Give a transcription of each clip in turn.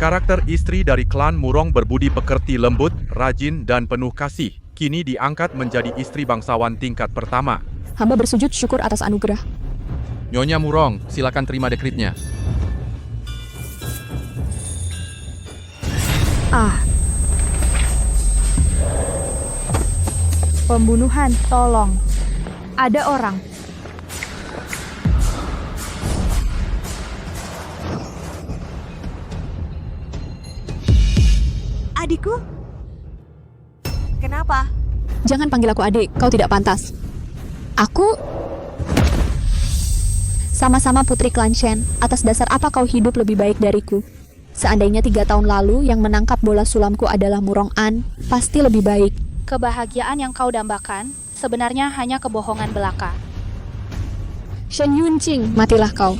Karakter istri dari klan Murong berbudi pekerti lembut, rajin, dan penuh kasih. Kini diangkat menjadi istri bangsawan tingkat pertama. Hamba bersujud syukur atas anugerah. Nyonya Murong, silakan terima dekritnya. Pembunuhan, tolong. Ada orang. Adikku? Kenapa? Jangan panggil aku adik, kau tidak pantas. Aku... Sama-sama putri klan Shen, atas dasar apa kau hidup lebih baik dariku? Seandainya 3 tahun lalu yang menangkap bola sulamku adalah Murong An, pasti lebih baik. Kebahagiaan yang kau dambakan sebenarnya hanya kebohongan belaka. Shen Yunqing, matilah kau.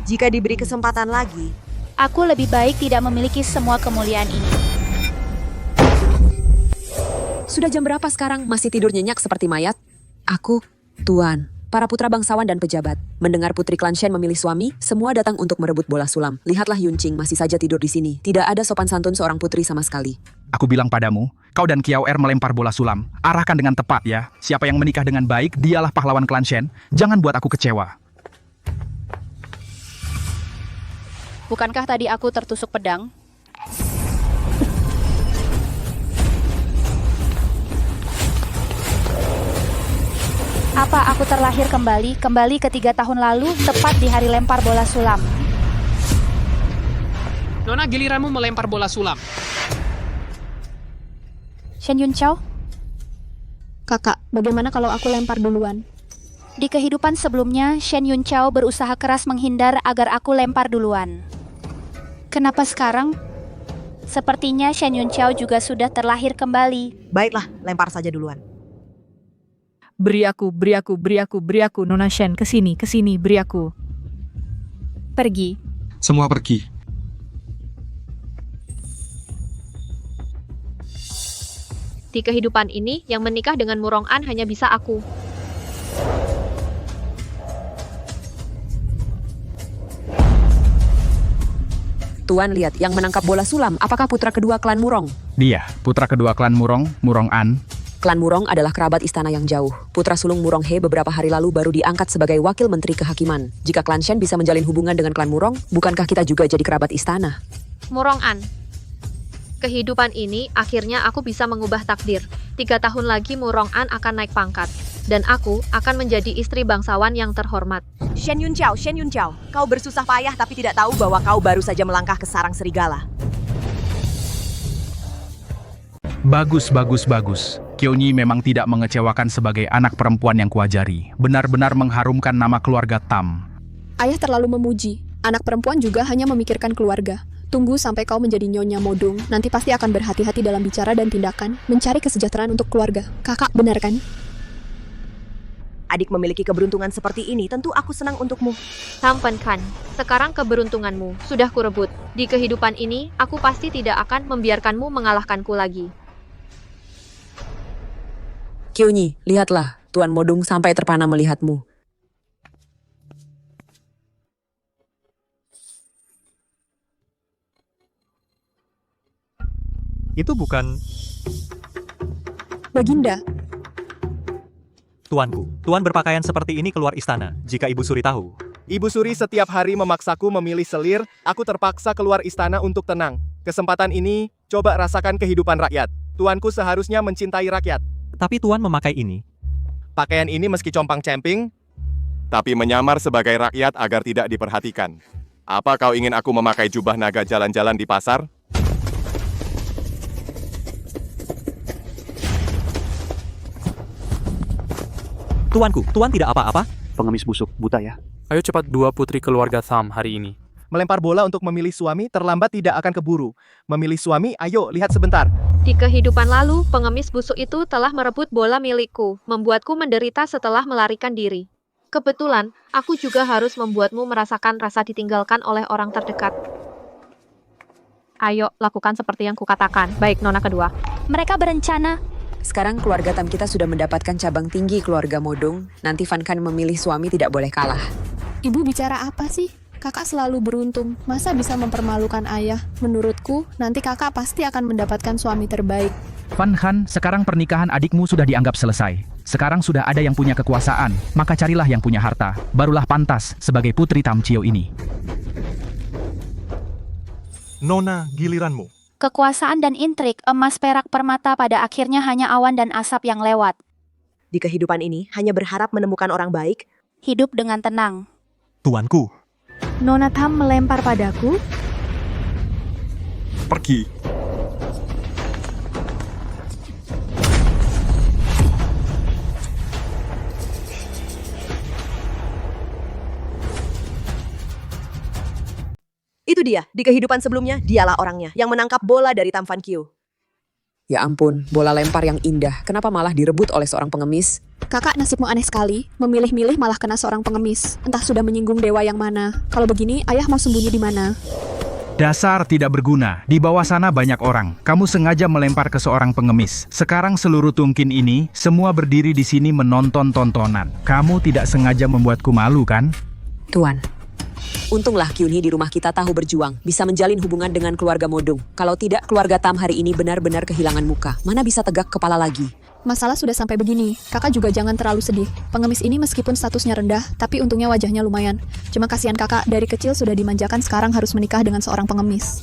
Jika diberi kesempatan lagi, Aku lebih baik tidak memiliki semua kemuliaan ini. Sudah jam berapa sekarang? Masih tidur nyenyak seperti mayat? Aku, Tuan, para putra bangsawan dan pejabat. Mendengar putri klan Shen memilih suami, semua datang untuk merebut bola sulam. Lihatlah Yunqing masih saja tidur di sini. Tidak ada sopan santun seorang putri sama sekali. Aku bilang padamu, kau dan Kiao Er melempar bola sulam. Arahkan dengan tepat ya. Siapa yang menikah dengan baik, dialah pahlawan klan Shen. Jangan buat aku kecewa. Bukankah tadi aku tertusuk pedang? Apa aku terlahir kembali ke 3 tahun lalu, tepat di hari lempar bola sulam? Nona, giliranmu melempar bola sulam. Shen Yunqiao, Kakak, bagaimana kalau aku lempar duluan? di kehidupan sebelumnya, Shen Yunqiao berusaha keras menghindar agar aku lempar duluan. Kenapa sekarang? Sepertinya Shen Yunqiao juga sudah terlahir kembali. baiklah, lempar saja duluan. Beri aku, Nona Shen, kesini, beri aku. Pergi. Semua pergi. Di kehidupan ini, yang menikah dengan Murong An hanya bisa aku. Tuan, lihat, yang menangkap bola sulam, apakah putra kedua klan Murong? Dia, putra kedua klan Murong, Murong An. Klan Murong adalah kerabat istana yang jauh. Putra sulung Murong He beberapa hari lalu baru diangkat sebagai wakil menteri kehakiman. Jika klan Shen bisa menjalin hubungan dengan klan Murong, bukankah kita juga jadi kerabat istana? Murong An. Kehidupan ini, akhirnya aku bisa mengubah takdir. 3 tahun lagi Murong An akan naik pangkat. Dan aku akan menjadi istri bangsawan yang terhormat. Shen Yunqiao, kau bersusah payah tapi tidak tahu bahwa kau baru saja melangkah ke sarang serigala. Bagus. Kionyi memang tidak mengecewakan sebagai anak perempuan yang kuajari. Benar-benar mengharumkan nama keluarga Tam. Ayah terlalu memuji. Anak perempuan juga hanya memikirkan keluarga. Tunggu sampai kau menjadi Nyonya Modong. Nanti pasti akan berhati-hati dalam bicara dan tindakan. Mencari kesejahteraan untuk keluarga. Kakak, benar kan? Adik memiliki keberuntungan seperti ini, tentu aku senang untukmu. Tampan kan, sekarang keberuntunganmu sudah kurebut. Di kehidupan ini, aku pasti tidak akan membiarkanmu mengalahkanku lagi. Kionyi, lihatlah, Tuan Modong sampai terpana melihatmu. Itu bukan Baginda, tuanku. Tuan berpakaian seperti ini keluar istana, jika Ibu Suri tahu. Ibu Suri setiap hari memaksaku memilih selir, aku terpaksa keluar istana untuk tenang. Kesempatan ini, coba rasakan kehidupan rakyat. Tuanku seharusnya mencintai rakyat. Tapi Tuan memakai ini. Pakaian ini meski compang-camping, tapi menyamar sebagai rakyat agar tidak diperhatikan. Apa kau ingin aku memakai jubah naga jalan-jalan di pasar? Tuanku, Tuan tidak apa-apa? Pengemis busuk, buta ya. Ayo cepat 2 putri keluarga Tham hari ini. Melempar bola untuk memilih suami terlambat tidak akan keburu. Memilih suami, ayo lihat sebentar. Di kehidupan lalu, pengemis busuk itu telah merebut bola milikku, membuatku menderita setelah melarikan diri. Kebetulan, aku juga harus membuatmu merasakan rasa ditinggalkan oleh orang terdekat. Ayo, lakukan seperti yang kukatakan. Baik, Nona kedua. mereka berencana. Sekarang keluarga Tam kita sudah mendapatkan cabang tinggi keluarga Modong. Nanti Van Kan memilih suami tidak boleh kalah. Ibu bicara apa sih? Kakak selalu beruntung. Masa bisa mempermalukan ayah? Menurutku, nanti kakak pasti akan mendapatkan suami terbaik. Van Han, sekarang pernikahan adikmu sudah dianggap selesai. Sekarang sudah ada yang punya kekuasaan, maka carilah yang punya harta. Barulah pantas sebagai putri Tam Chio ini. Nona, giliranmu. Kekuasaan dan intrik, emas perak permata pada akhirnya hanya awan dan asap yang lewat. Di kehidupan ini, hanya berharap menemukan orang baik. Hidup dengan tenang. Tuanku. Nona Tam melempar padaku. Pergi. Itu dia, di kehidupan sebelumnya, dialah orangnya yang menangkap bola dari Tam Van Kyu. Ya ampun, bola lempar yang indah. Kenapa malah direbut oleh seorang pengemis? Kakak, nasibmu aneh sekali. Memilih-milih malah kena seorang pengemis. Entah sudah menyinggung dewa yang mana. Kalau begini, ayah mau sembunyi di mana? Dasar tidak berguna, di bawah sana banyak orang. Kamu sengaja melempar ke seorang pengemis. Sekarang seluruh Tungkin ini, semua berdiri di sini menonton tontonan. Kamu tidak sengaja membuatku malu, kan? Tuan. Untunglah Kyunhee di rumah kita tahu berjuang, bisa menjalin hubungan dengan keluarga Modong. Kalau tidak, keluarga Tam hari ini benar-benar kehilangan muka. Mana bisa tegak kepala lagi? Masalah sudah sampai begini. Kakak juga jangan terlalu sedih. Pengemis ini meskipun statusnya rendah, tapi untungnya wajahnya lumayan. Cuma kasihan kakak, dari kecil sudah dimanjakan, sekarang harus menikah dengan seorang pengemis.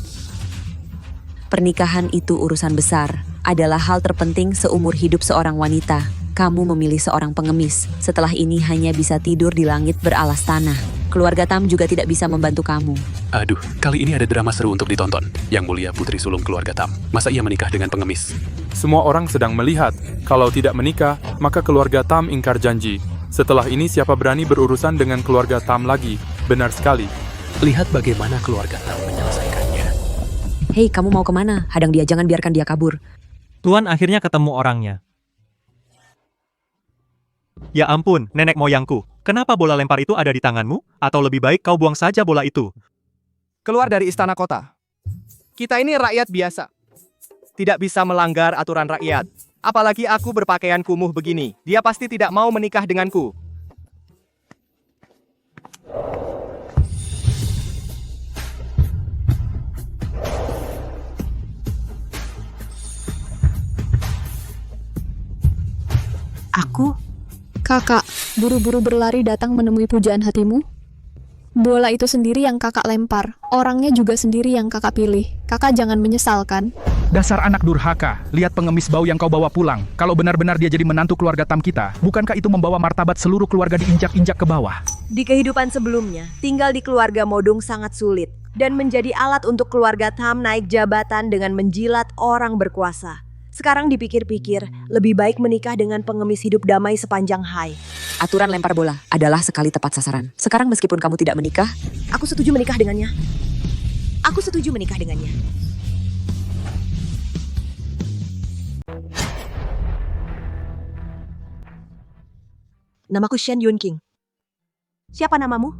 Pernikahan itu urusan besar. Adalah hal terpenting seumur hidup seorang wanita. Kamu memilih seorang pengemis. Setelah ini hanya bisa tidur di langit beralas tanah. Keluarga Tam juga tidak bisa membantu kamu. Aduh, kali ini ada drama seru untuk ditonton. Yang mulia putri sulung keluarga Tam. Masa ia menikah dengan pengemis? Semua orang sedang melihat. Kalau tidak menikah, maka keluarga Tam ingkar janji. Setelah ini siapa berani berurusan dengan keluarga Tam lagi? Benar sekali. Lihat bagaimana keluarga Tam menyelesaikannya. Hei, kamu mau kemana? Hadang dia, jangan biarkan dia kabur. Tuan akhirnya ketemu orangnya. Ya ampun, nenek moyangku. Kenapa bola lempar itu ada di tanganmu? Atau lebih baik kau buang saja bola itu? Keluar dari istana kota. Kita ini rakyat biasa. Tidak bisa melanggar aturan rakyat. Apalagi aku berpakaian kumuh begini. Dia pasti tidak mau menikah denganku. Aku? Kakak, buru-buru berlari datang menemui pujaan hatimu? Bola itu sendiri yang kakak lempar. Orangnya juga sendiri yang kakak pilih. Kakak jangan menyesalkan. Dasar anak durhaka, lihat pengemis bau yang kau bawa pulang. Kalau benar-benar dia jadi menantu keluarga Tam kita, bukankah itu membawa martabat seluruh keluarga diinjak-injak ke bawah? Di kehidupan sebelumnya, tinggal di keluarga Modong sangat sulit. Dan menjadi alat untuk keluarga Tam naik jabatan dengan menjilat orang berkuasa. Sekarang dipikir-pikir, lebih baik menikah dengan pengemis hidup damai sepanjang hai. Aturan lempar bola adalah sekali tepat sasaran. Sekarang meskipun kamu tidak menikah, aku setuju menikah dengannya. Aku setuju menikah dengannya. Namaku Shen Yunqing. Siapa namamu?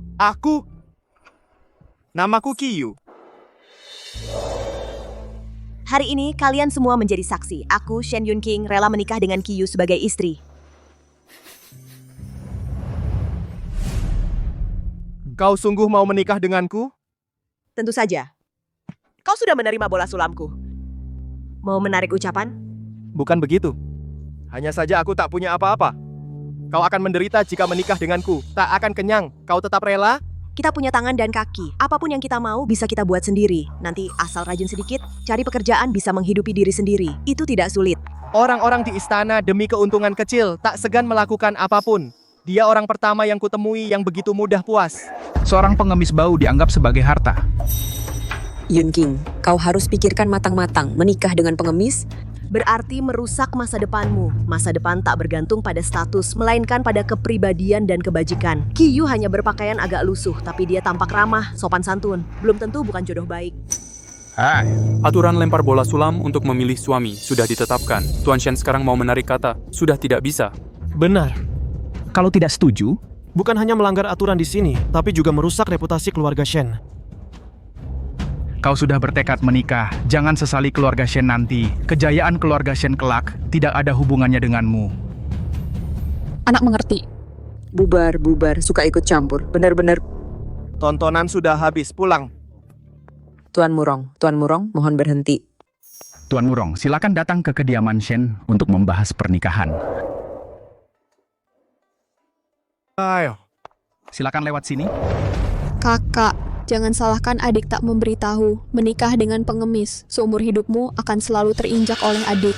Namaku Kiyu. Hari ini kalian semua menjadi saksi. Aku, Shen Yunqing, rela menikah dengan Kiyu sebagai istri. Kau sungguh mau menikah denganku? Tentu saja. Kau sudah menerima bola sulamku. Mau menarik ucapan? Bukan begitu. Hanya saja aku tak punya apa-apa. Kau akan menderita jika menikah denganku. Tak akan kenyang. Kau tetap rela? Kita punya tangan dan kaki. Apapun yang kita mau bisa kita buat sendiri. Nanti asal rajin sedikit, cari pekerjaan bisa menghidupi diri sendiri. Itu tidak sulit. Orang-orang di istana demi keuntungan kecil tak segan melakukan apapun. Dia orang pertama yang kutemui yang begitu mudah puas. Seorang pengemis bau dianggap sebagai harta. Yunqing, kau harus pikirkan matang-matang. Menikah dengan pengemis berarti merusak masa depanmu. Masa depan tak bergantung pada status, melainkan pada kepribadian dan kebajikan. Kiyu hanya berpakaian agak lusuh, tapi dia tampak ramah, sopan santun. Belum tentu bukan jodoh baik. Hai. Aturan lempar bola sulam untuk memilih suami sudah ditetapkan. Tuan Shen sekarang mau menarik kata, sudah tidak bisa. Benar. Kalau tidak setuju, bukan hanya melanggar aturan di sini, tapi juga merusak reputasi keluarga Shen. kau sudah bertekad menikah. Jangan sesali keluarga Shen nanti. Kejayaan keluarga Shen kelak tidak ada hubungannya denganmu. Anak mengerti. Bubar, suka ikut campur. Benar-benar. Tontonan sudah habis, pulang. Tuan Murong, mohon berhenti. Tuan Murong, silakan datang ke kediaman Shen untuk membahas pernikahan. Ayo. Silakan lewat sini. Kakak, jangan salahkan adik tak memberitahu. Menikah dengan pengemis, seumur hidupmu akan selalu terinjak oleh adik.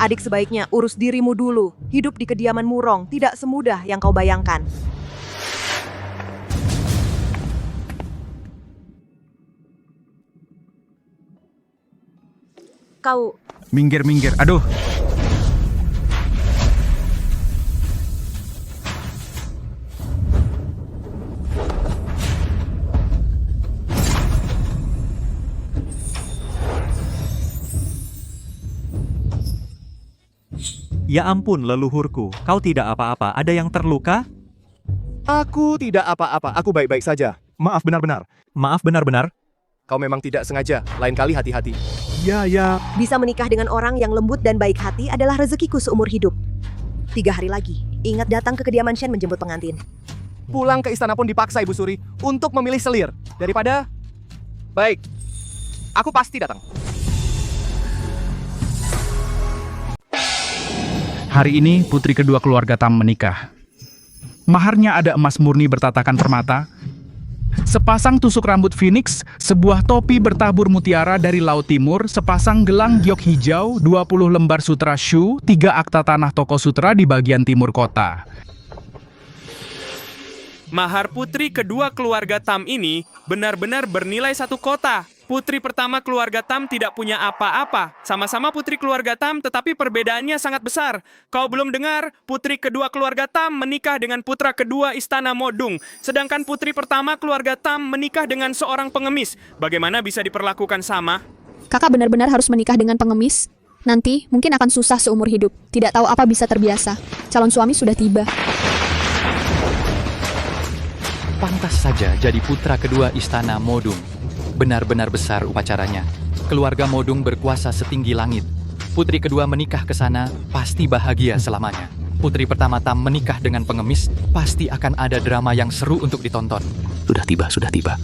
Adik sebaiknya urus dirimu dulu. Hidup di kediaman Murong tidak semudah yang kau bayangkan. Kau... Minggir. Aduh. Ya ampun leluhurku, kau tidak apa-apa, ada yang terluka? Aku tidak apa-apa, aku baik-baik saja. Maaf benar-benar. Maaf benar-benar. Kau memang tidak sengaja, lain kali hati-hati. Ya. Bisa menikah dengan orang yang lembut dan baik hati adalah rezekiku seumur hidup. 3 hari lagi, ingat datang ke kediaman Shen menjemput pengantin. Pulang ke istana pun dipaksa Ibu Suri untuk memilih selir. Daripada... Baik, aku pasti datang. Hari ini putri kedua keluarga Tam menikah. Maharnya ada emas murni bertatakan permata, sepasang tusuk rambut phoenix, sebuah topi bertabur mutiara dari Laut Timur, sepasang gelang giok hijau, 20 lembar sutra Shu, 3 akta tanah toko sutra di bagian timur kota. Mahar putri kedua keluarga Tam ini benar-benar bernilai 1 kota. Putri pertama keluarga Tam tidak punya apa-apa. Sama-sama putri keluarga Tam, tetapi perbedaannya sangat besar. Kau belum dengar, putri kedua keluarga Tam menikah dengan putra kedua istana Modung. Sedangkan putri pertama keluarga Tam menikah dengan seorang pengemis. Bagaimana bisa diperlakukan sama? Kakak benar-benar harus menikah dengan pengemis? Nanti mungkin akan susah seumur hidup. Tidak tahu apa bisa terbiasa. Calon suami sudah tiba. Pantas saja jadi putra kedua istana Modung. Benar-benar besar upacaranya. Keluarga Modung berkuasa setinggi langit. Putri kedua menikah ke sana, pasti bahagia selamanya. Putri pertama Tam menikah dengan pengemis, pasti akan ada drama yang seru untuk ditonton. Sudah tiba.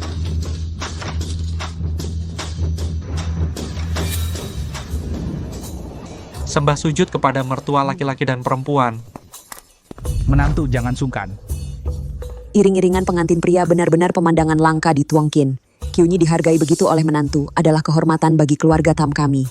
Sembah sujud kepada mertua laki-laki dan perempuan. Menantu jangan sungkan. Iring-iringan pengantin pria benar-benar pemandangan langka di Tuangkin. Kyunyi dihargai begitu oleh menantu adalah kehormatan bagi keluarga Tam kami.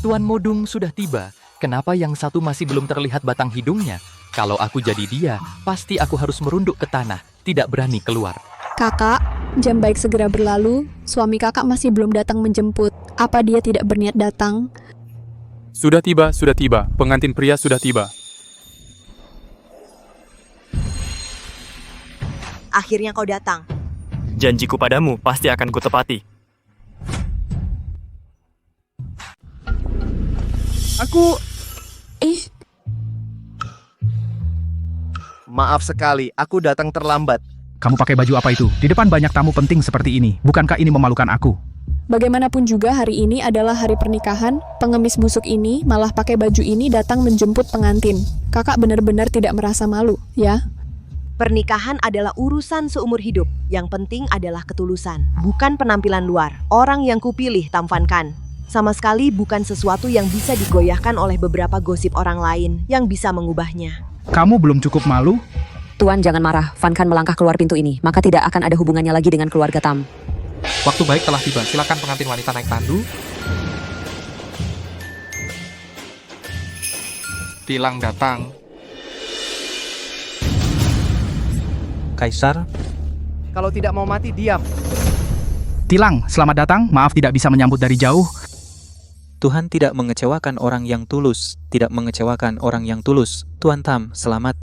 Tuan Modung sudah tiba. Kenapa yang satu masih belum terlihat batang hidungnya? Kalau aku jadi dia, pasti aku harus merunduk ke tanah, tidak berani keluar. Kakak, jam baik segera berlalu. Suami kakak masih belum datang menjemput. Apa dia tidak berniat datang? Sudah tiba. Pengantin pria sudah tiba. Akhirnya kau datang. Janjiku padamu pasti akan kutepati. Maaf sekali, aku datang terlambat. Kamu pakai baju apa itu? Di depan banyak tamu penting seperti ini. Bukankah ini memalukan aku? Bagaimanapun juga hari ini adalah hari pernikahan. Pengemis busuk ini malah pakai baju ini datang menjemput pengantin. Kakak benar-benar tidak merasa malu, ya? Pernikahan adalah urusan seumur hidup. Yang penting adalah ketulusan, bukan penampilan luar. Orang yang kupilih Tam Fan Kan sama sekali bukan sesuatu yang bisa digoyahkan oleh beberapa gosip orang lain yang bisa mengubahnya. Kamu belum cukup malu? Tuan jangan marah, Fan Kan melangkah keluar pintu ini, maka tidak akan ada hubungannya lagi dengan keluarga Tam. Waktu baik telah tiba, silakan pengantin wanita naik tandu. Tilang datang. Kaisar? Kalau tidak mau mati, diam. Tilang, selamat datang. Maaf tidak bisa menyambut dari jauh. Tuhan tidak mengecewakan orang yang tulus. Tuan Tam, selamat.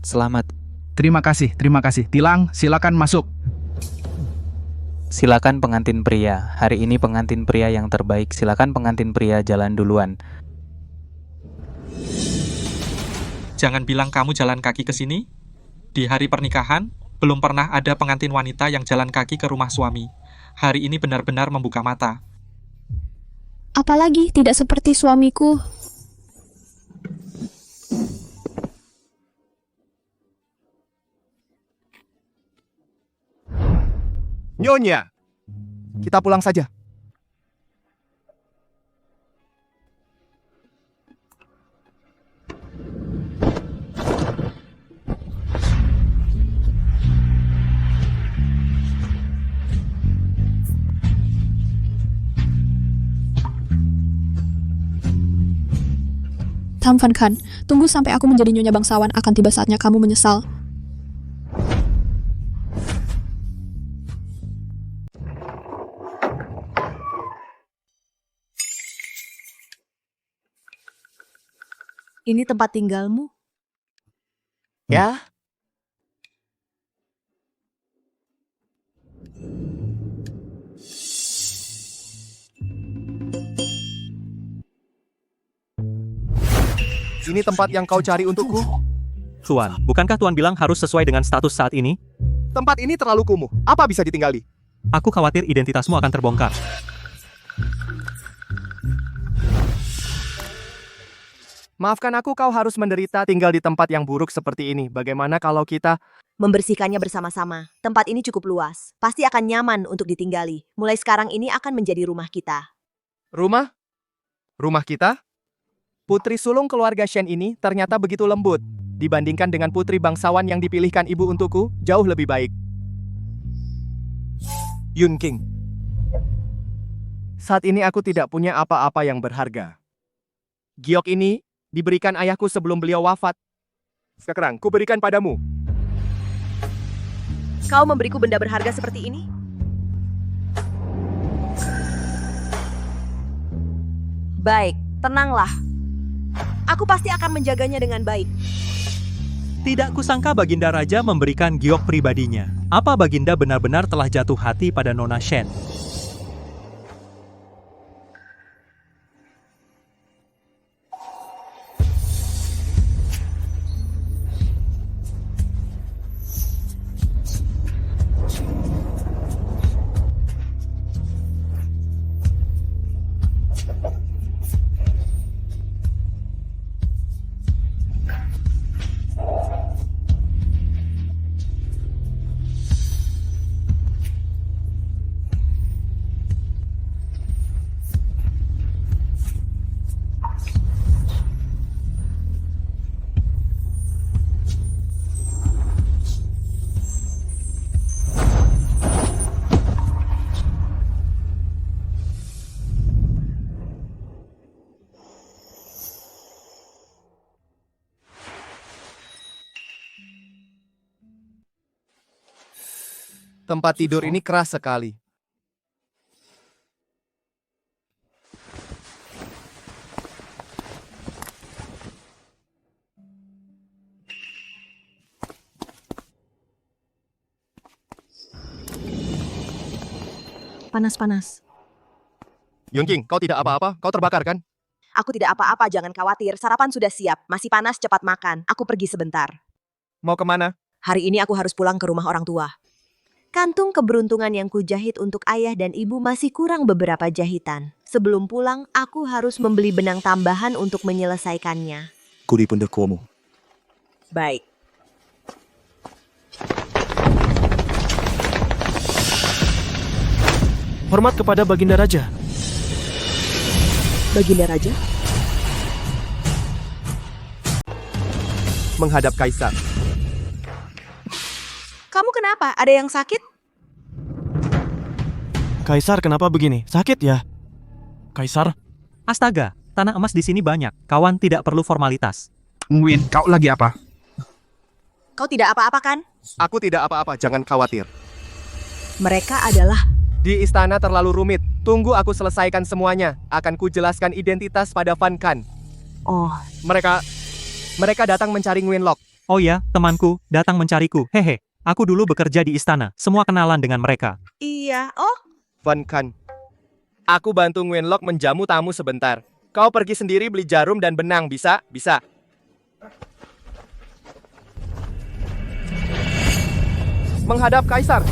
Terima kasih. Tilang, silakan masuk. Silakan pengantin pria. Hari ini pengantin pria yang terbaik. Silakan pengantin pria jalan duluan. Jangan bilang kamu jalan kaki ke sini. Di hari pernikahan, belum pernah ada pengantin wanita yang jalan kaki ke rumah suami. Hari ini benar-benar membuka mata. Apalagi tidak seperti suamiku. Nyonya, kita pulang saja. Tam Van Khan, tunggu sampai aku menjadi nyonya bangsawan, akan tiba saatnya kamu menyesal. Ini tempat tinggalmu? Ya. Ini tempat yang kau cari untukku? Tuan, bukankah Tuan bilang harus sesuai dengan status saat ini? Tempat ini terlalu kumuh. Apa bisa ditinggali? Aku khawatir identitasmu akan terbongkar. Maafkan aku, kau harus menderita tinggal di tempat yang buruk seperti ini. Bagaimana kalau kita Membersihkannya bersama-sama. Tempat ini cukup luas. Pasti akan nyaman untuk ditinggali. Mulai sekarang ini akan menjadi rumah kita. Rumah? Rumah kita? Putri sulung keluarga Shen ini ternyata begitu lembut. Dibandingkan dengan putri bangsawan yang dipilihkan ibu untukku, jauh lebih baik. Yun King. Saat ini aku tidak punya apa-apa yang berharga. Giok ini diberikan ayahku sebelum beliau wafat. Sekarang, ku berikan padamu. Kau memberiku benda berharga seperti ini? Baik, tenanglah. Aku pasti akan menjaganya dengan baik. Tidak kusangka Baginda Raja memberikan giok pribadinya. Apa Baginda benar-benar telah jatuh hati pada Nona Shen? Tempat tidur ini keras sekali. Panas-panas. Yun King, kau tidak apa-apa? Kau terbakar kan? Aku tidak apa-apa, jangan khawatir. Sarapan sudah siap. Masih panas, cepat makan. Aku pergi sebentar. Mau kemana? Hari ini aku harus pulang ke rumah orang tua. Kantung keberuntungan yang kujahit untuk ayah dan ibu masih kurang beberapa jahitan. Sebelum pulang, aku harus membeli benang tambahan untuk menyelesaikannya. Kuri pundakumu. Baik. Hormat kepada Baginda Raja. Baginda Raja? Menghadap Kaisar. Kamu kenapa? Ada yang sakit? Kaisar kenapa begini? Sakit ya? Kaisar? Astaga, tanah emas di sini banyak. Kawan tidak perlu formalitas. Nguyen, kau lagi apa? Kau tidak apa-apa kan? Aku tidak apa-apa, jangan khawatir. Mereka adalah... Di istana terlalu rumit. Tunggu aku selesaikan semuanya. Akan ku jelaskan identitas pada Van Khan. Oh. Mereka datang mencari Nguyen Lock. Oh ya, temanku, datang mencariku. Hehe. Aku dulu bekerja di istana, semua kenalan dengan mereka. Iya, oh. Van Khan. Aku bantu Nguyen Lock menjamu tamu sebentar. Kau pergi sendiri beli jarum dan benang, bisa? Bisa. Menghadap Kaisar.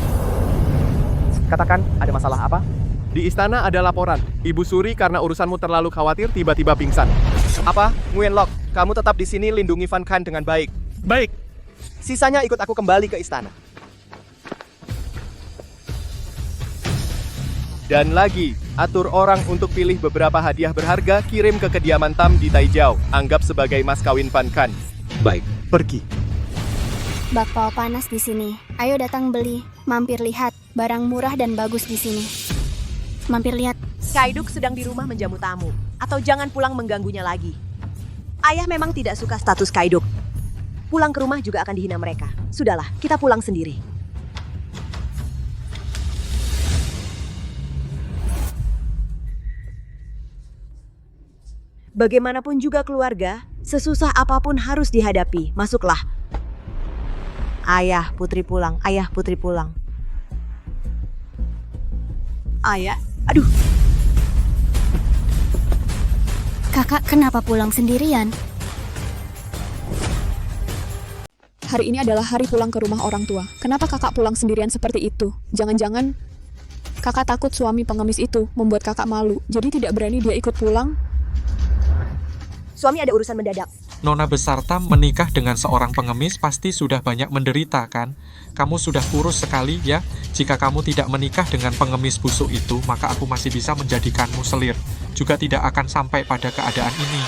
Katakan, ada masalah apa? Di istana ada laporan. Ibu Suri karena urusanmu terlalu khawatir tiba-tiba pingsan. Apa? Nguyen-lok, kamu tetap di sini lindungi Van Khan dengan baik. Baik. Sisanya ikut aku kembali ke istana. Dan lagi, atur orang untuk pilih beberapa hadiah berharga kirim ke kediaman Tam di Taijau. Anggap sebagai mas kawin Van Khan. Baik, pergi. Bakpao panas di sini. Ayo datang beli. Mampir lihat, barang murah dan bagus di sini. Mampir lihat. Kaiduk sedang di rumah menjamu tamu. Atau jangan pulang mengganggunya lagi. Ayah memang tidak suka status Kaiduk. Pulang ke rumah juga akan dihina mereka. Sudahlah, kita pulang sendiri. Bagaimanapun juga keluarga, sesusah apapun harus dihadapi. Masuklah. Ayah, putri pulang. Ayah, putri pulang. Ayah, aduh. Kakak kenapa pulang sendirian? Hari ini adalah hari pulang ke rumah orang tua. Kenapa kakak pulang sendirian seperti itu? Jangan-jangan kakak takut suami pengemis itu membuat kakak malu. Jadi tidak berani dia ikut pulang? Suami ada urusan mendadak. Nona besar Tam menikah dengan seorang pengemis pasti sudah banyak menderita kan? Kamu sudah kurus sekali ya? Jika kamu tidak menikah dengan pengemis busuk itu, maka aku masih bisa menjadikanmu selir. Juga tidak akan sampai pada keadaan ini.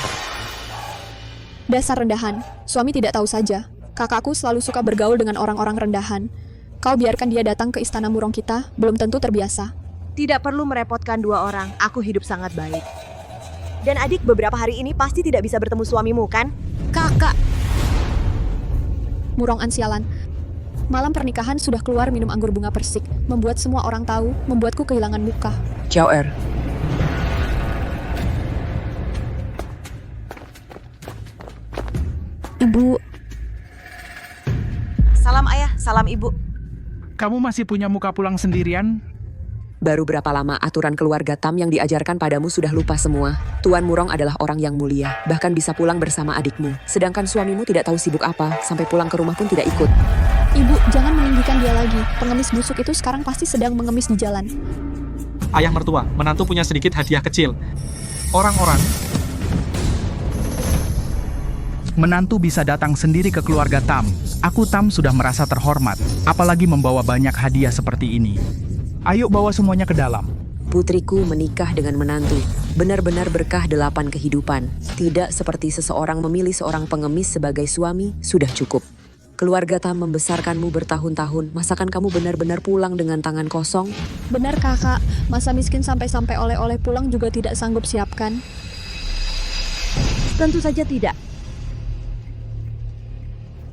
Dasar rendahan. Suami tidak tahu saja. Kakakku selalu suka bergaul dengan orang-orang rendahan. Kau biarkan dia datang ke istana murong kita, belum tentu terbiasa. Tidak perlu merepotkan dua orang. Aku hidup sangat baik. Dan adik beberapa hari ini pasti tidak bisa bertemu suamimu, kan? Kakak! Murong ansialan. Malam pernikahan sudah keluar minum anggur bunga persik. Membuat semua orang tahu, membuatku kehilangan muka. Ciao Er. Ibu. Salam ayah, salam ibu. Kamu masih punya muka pulang sendirian? Baru berapa lama aturan keluarga Tam yang diajarkan padamu sudah lupa semua. Tuan Murong adalah orang yang mulia, bahkan bisa pulang bersama adikmu. Sedangkan suamimu tidak tahu sibuk apa, sampai pulang ke rumah pun tidak ikut. Ibu, jangan meninggikan dia lagi. Pengemis busuk itu sekarang pasti sedang mengemis di jalan. Ayah mertua, menantu punya sedikit hadiah kecil. Orang-orang Menantu bisa datang sendiri ke keluarga Tam. Aku Tam sudah merasa terhormat, apalagi membawa banyak hadiah seperti ini. Ayo bawa semuanya ke dalam. Putriku menikah dengan menantu. Benar-benar berkah 8 kehidupan. Tidak seperti seseorang memilih seorang pengemis sebagai suami, sudah cukup. Keluarga Tam membesarkanmu bertahun-tahun. Masakan kamu benar-benar pulang dengan tangan kosong? Benar kakak, masa miskin sampai-sampai oleh-oleh pulang juga tidak sanggup siapkan. Tentu saja tidak.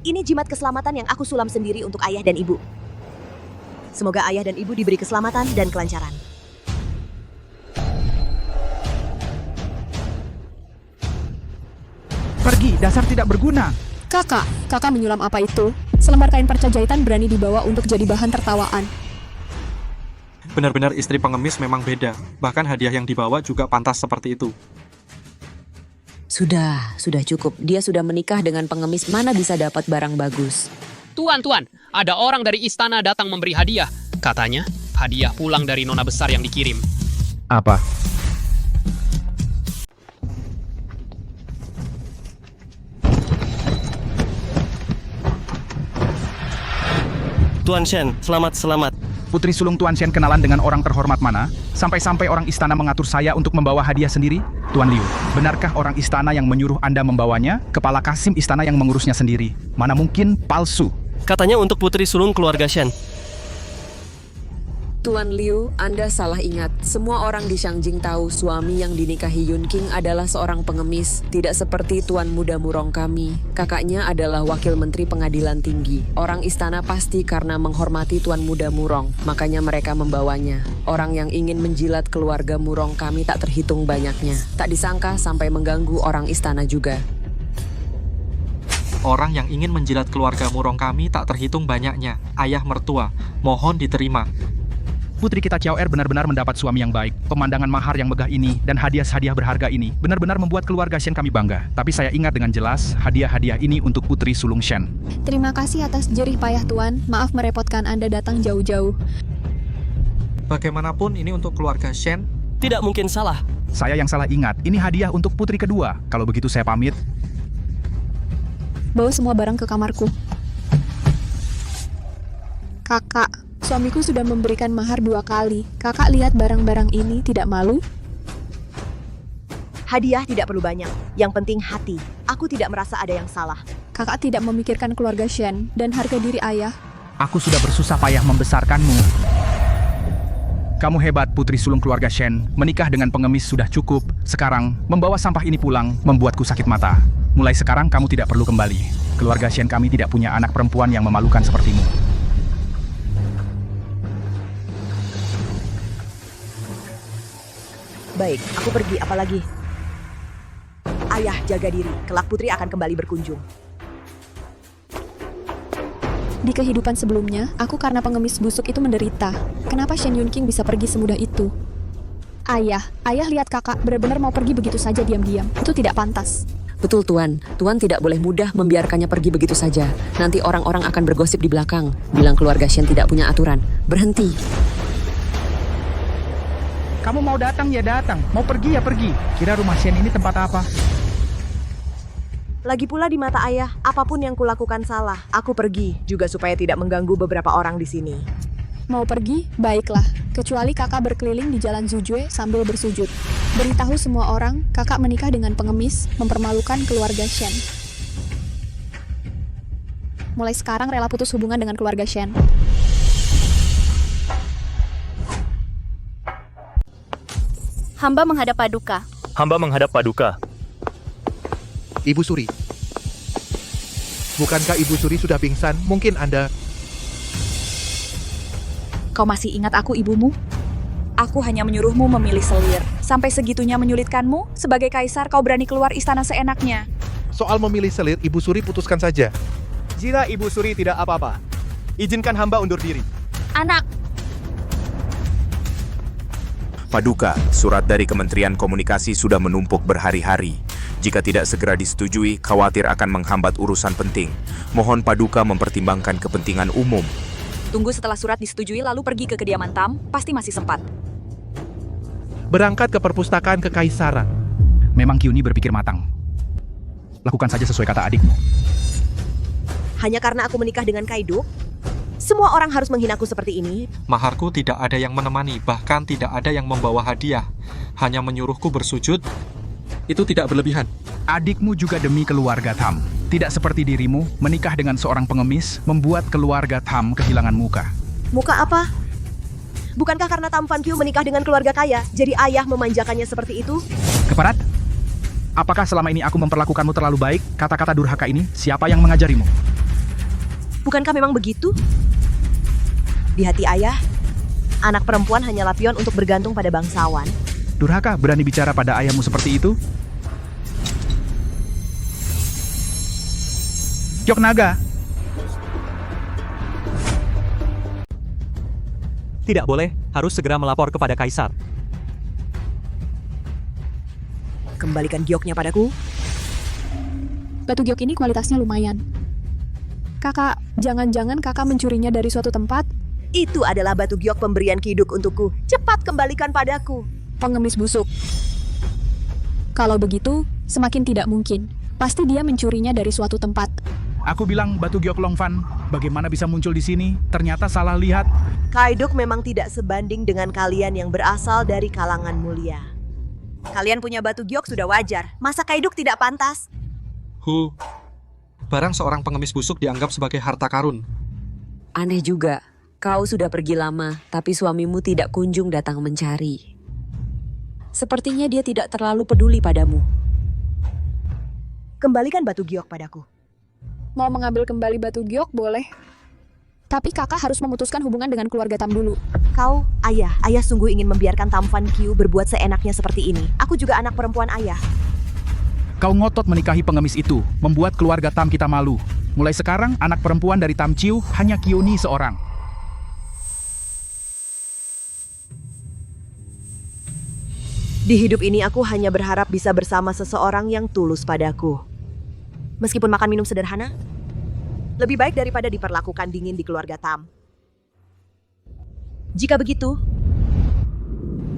Ini jimat keselamatan yang aku sulam sendiri untuk ayah dan ibu. Semoga ayah dan ibu diberi keselamatan dan kelancaran. Pergi, dasar tidak berguna. Kakak menyulam apa itu? Selembar kain perca jahitan berani dibawa untuk jadi bahan tertawaan. benar-benar istri pengemis memang beda. Bahkan hadiah yang dibawa juga pantas seperti itu. Sudah cukup. Dia sudah menikah dengan pengemis, mana bisa dapat barang bagus. Tuan, ada orang dari istana datang memberi hadiah. Katanya, hadiah pulang dari nona besar yang dikirim. Apa? Tuan Shen, selamat. Putri sulung Tuan Shen kenalan dengan orang terhormat mana? Sampai-sampai orang istana mengatur saya untuk membawa hadiah sendiri? Tuan Liu, benarkah orang istana yang menyuruh Anda membawanya? Kepala Kasim istana yang mengurusnya sendiri. Mana mungkin palsu? Katanya untuk putri sulung keluarga Shen. Tuan Liu, Anda salah ingat. Semua orang di Shangjing tahu suami yang dinikahi Yun King adalah seorang pengemis. Tidak seperti Tuan Muda Murong kami. Kakaknya adalah wakil menteri pengadilan tinggi. Orang istana pasti karena menghormati Tuan Muda Murong. Makanya mereka membawanya. Orang yang ingin menjilat keluarga Murong kami tak terhitung banyaknya. Tak disangka sampai mengganggu orang istana juga. Orang yang ingin menjilat keluarga Murong kami tak terhitung banyaknya. Ayah mertua, mohon diterima. Putri kita Xiao Er benar-benar mendapat suami yang baik. Pemandangan mahar yang megah ini dan hadiah-hadiah berharga ini benar-benar membuat keluarga Shen kami bangga. Tapi saya ingat dengan jelas, hadiah-hadiah ini untuk putri sulung Shen. Terima kasih atas jerih payah Tuan. Maaf merepotkan Anda datang jauh-jauh. Bagaimanapun ini untuk keluarga Shen. Tidak mungkin salah. Saya yang salah ingat, ini hadiah untuk putri kedua. Kalau begitu saya pamit. Bawa semua barang ke kamarku. Kakak, suamiku sudah memberikan mahar 2 kali. Kakak lihat barang-barang ini, tidak malu? Hadiah tidak perlu banyak, yang penting hati. Aku tidak merasa ada yang salah. Kakak tidak memikirkan keluarga Shen dan harga diri ayah. Aku sudah bersusah payah membesarkanmu. Kamu hebat, putri sulung keluarga Shen. Menikah dengan pengemis sudah cukup. Sekarang, membawa sampah ini pulang membuatku sakit mata. Mulai sekarang kamu tidak perlu kembali. Keluarga Shen kami tidak punya anak perempuan yang memalukan sepertimu. Baik, aku pergi, apalagi? Ayah, jaga diri. Kelak putri akan kembali berkunjung. Di kehidupan sebelumnya, aku karena pengemis busuk itu menderita. Kenapa Shen Yunqing bisa pergi semudah itu? Ayah lihat kakak benar-benar mau pergi begitu saja diam-diam. Itu tidak pantas. Betul Tuan, Tuan tidak boleh mudah membiarkannya pergi begitu saja. Nanti orang-orang akan bergosip di belakang, bilang keluarga Shen tidak punya aturan. Berhenti. Kamu mau datang ya datang, mau pergi ya pergi. Kira rumah Shen ini tempat apa? Lagi pula di mata ayah, apapun yang kulakukan salah, aku pergi, juga supaya tidak mengganggu beberapa orang di sini. Mau pergi? Baiklah. Kecuali kakak berkeliling di jalan Zujue sambil bersujud. Beritahu semua orang, kakak menikah dengan pengemis, mempermalukan keluarga Shen. Mulai sekarang rela putus hubungan dengan keluarga Shen. Hamba menghadap Paduka. Hamba menghadap Paduka. Ibu Suri. Bukankah Ibu Suri sudah pingsan? Mungkin Anda... Kau masih ingat aku ibumu? Aku hanya menyuruhmu memilih selir. Sampai segitunya menyulitkanmu? Sebagai kaisar kau berani keluar istana seenaknya. Soal memilih selir, Ibu Suri putuskan saja. Jika Ibu Suri tidak apa-apa, izinkan hamba undur diri. Anak! Paduka, surat dari Kementerian Komunikasi sudah menumpuk berhari-hari. Jika tidak segera disetujui, khawatir akan menghambat urusan penting. Mohon Paduka mempertimbangkan kepentingan umum. Tunggu setelah surat disetujui lalu pergi ke kediaman Tam, pasti masih sempat. Berangkat ke perpustakaan kekaisaran. Memang Kyuni berpikir matang. Lakukan saja sesuai kata adikmu. Hanya karena aku menikah dengan Kaiduk, semua orang harus menghinaku seperti ini. Maharku tidak ada yang menemani, bahkan tidak ada yang membawa hadiah. Hanya menyuruhku bersujud. Itu tidak berlebihan. Adikmu juga demi keluarga Tam. Tidak seperti dirimu, menikah dengan seorang pengemis membuat keluarga Tam kehilangan muka. Muka apa? Bukankah karena Tam Fan Kyu menikah dengan keluarga kaya, jadi ayah memanjakannya seperti itu? Keparat, apakah selama ini aku memperlakukanmu terlalu baik? Kata-kata durhaka ini, siapa yang mengajarimu? Bukankah memang begitu? Di hati ayah, anak perempuan hanyalah pion untuk bergantung pada bangsawan. Durhaka berani bicara pada ayahmu seperti itu? Gyok Naga. Tidak boleh, harus segera melapor kepada kaisar. Kembalikan gioknya padaku. Batu giok ini kualitasnya lumayan. Kakak, jangan-jangan kakak mencurinya dari suatu tempat? Itu adalah batu giok pemberian Kiduk untukku. Cepat kembalikan padaku. Pengemis busuk. Kalau begitu, semakin tidak mungkin. Pasti dia mencurinya dari suatu tempat. Aku bilang batu giok Longfan, bagaimana bisa muncul di sini? Ternyata salah lihat. Kaiduk memang tidak sebanding dengan kalian yang berasal dari kalangan mulia. Kalian punya batu giok sudah wajar. Masa Kaiduk tidak pantas? Barang seorang pengemis busuk dianggap sebagai harta karun. Aneh juga. Kau sudah pergi lama, tapi suamimu tidak kunjung datang mencari. Sepertinya dia tidak terlalu peduli padamu. Kembalikan batu giok padaku. Mau mengambil kembali batu giok boleh. Tapi kakak harus memutuskan hubungan dengan keluarga Tam dulu. Kau, ayah sungguh ingin membiarkan Tam Fan Kyu berbuat seenaknya seperti ini. Aku juga anak perempuan ayah. Kau ngotot menikahi pengemis itu, membuat keluarga Tam kita malu. Mulai sekarang, anak perempuan dari Tam Chiu hanya Kyuni seorang. Di hidup ini aku hanya berharap bisa bersama seseorang yang tulus padaku. Meskipun makan minum sederhana, lebih baik daripada diperlakukan dingin di keluarga Tam. Jika begitu,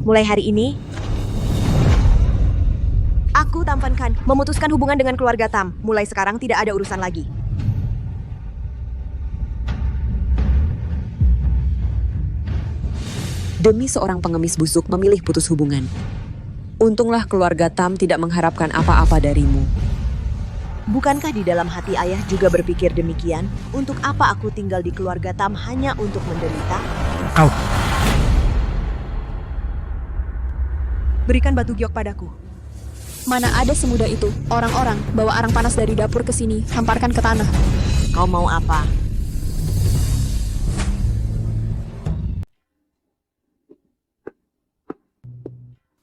Mulai hari ini, aku Tampan Khan memutuskan hubungan dengan keluarga Tam. Mulai sekarang tidak ada urusan lagi. Demi seorang pengemis busuk memilih putus hubungan. Untunglah keluarga Tam tidak mengharapkan apa-apa darimu. Bukankah di dalam hati ayah juga berpikir demikian? Untuk apa aku tinggal di keluarga Tam hanya untuk menderita? Au. Berikan batu giok padaku. Mana ada semudah itu. Orang-orang bawa arang panas dari dapur ke sini, hamparkan ke tanah. Kau mau apa?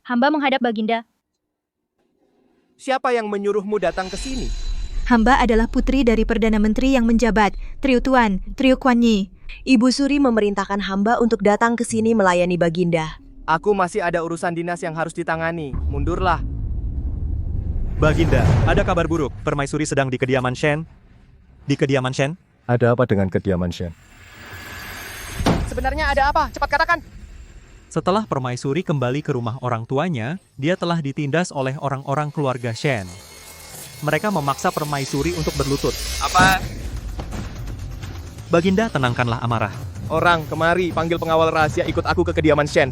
Hamba menghadap Baginda. Siapa yang menyuruhmu datang ke sini? Hamba adalah putri dari Perdana Menteri yang menjabat, Triu Tuan, Triu Kuan Yi. Ibu Suri memerintahkan hamba untuk datang ke sini melayani Baginda. Aku masih ada urusan dinas yang harus ditangani. Mundurlah. Baginda, ada kabar buruk. Permaisuri sedang di kediaman Shen. Di kediaman Shen? Ada apa dengan kediaman Shen? Sebenarnya ada apa? Cepat katakan. Setelah Permaisuri kembali ke rumah orang tuanya, dia telah ditindas oleh orang-orang keluarga Shen. Mereka memaksa Permaisuri untuk berlutut. Apa? Baginda, tenangkanlah amarah. Orang, kemari, panggil pengawal rahasia ikut aku ke kediaman Shen.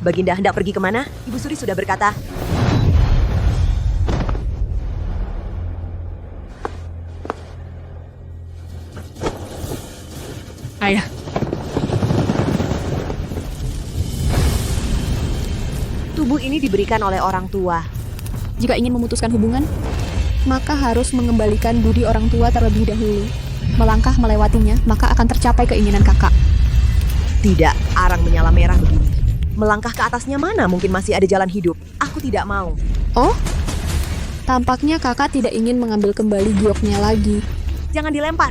Baginda hendak pergi kemana? Ibu Suri sudah berkata. Ayah. Tubuh ini diberikan oleh orang tua. Jika ingin memutuskan hubungan, maka harus mengembalikan budi orang tua terlebih dahulu. Melangkah melewatinya, maka akan tercapai keinginan kakak. Tidak, arang menyala merah begini. Melangkah ke atasnya mana mungkin masih ada jalan hidup. Aku tidak mau. Oh? Tampaknya kakak tidak ingin mengambil kembali gioknya lagi. Jangan dilempar.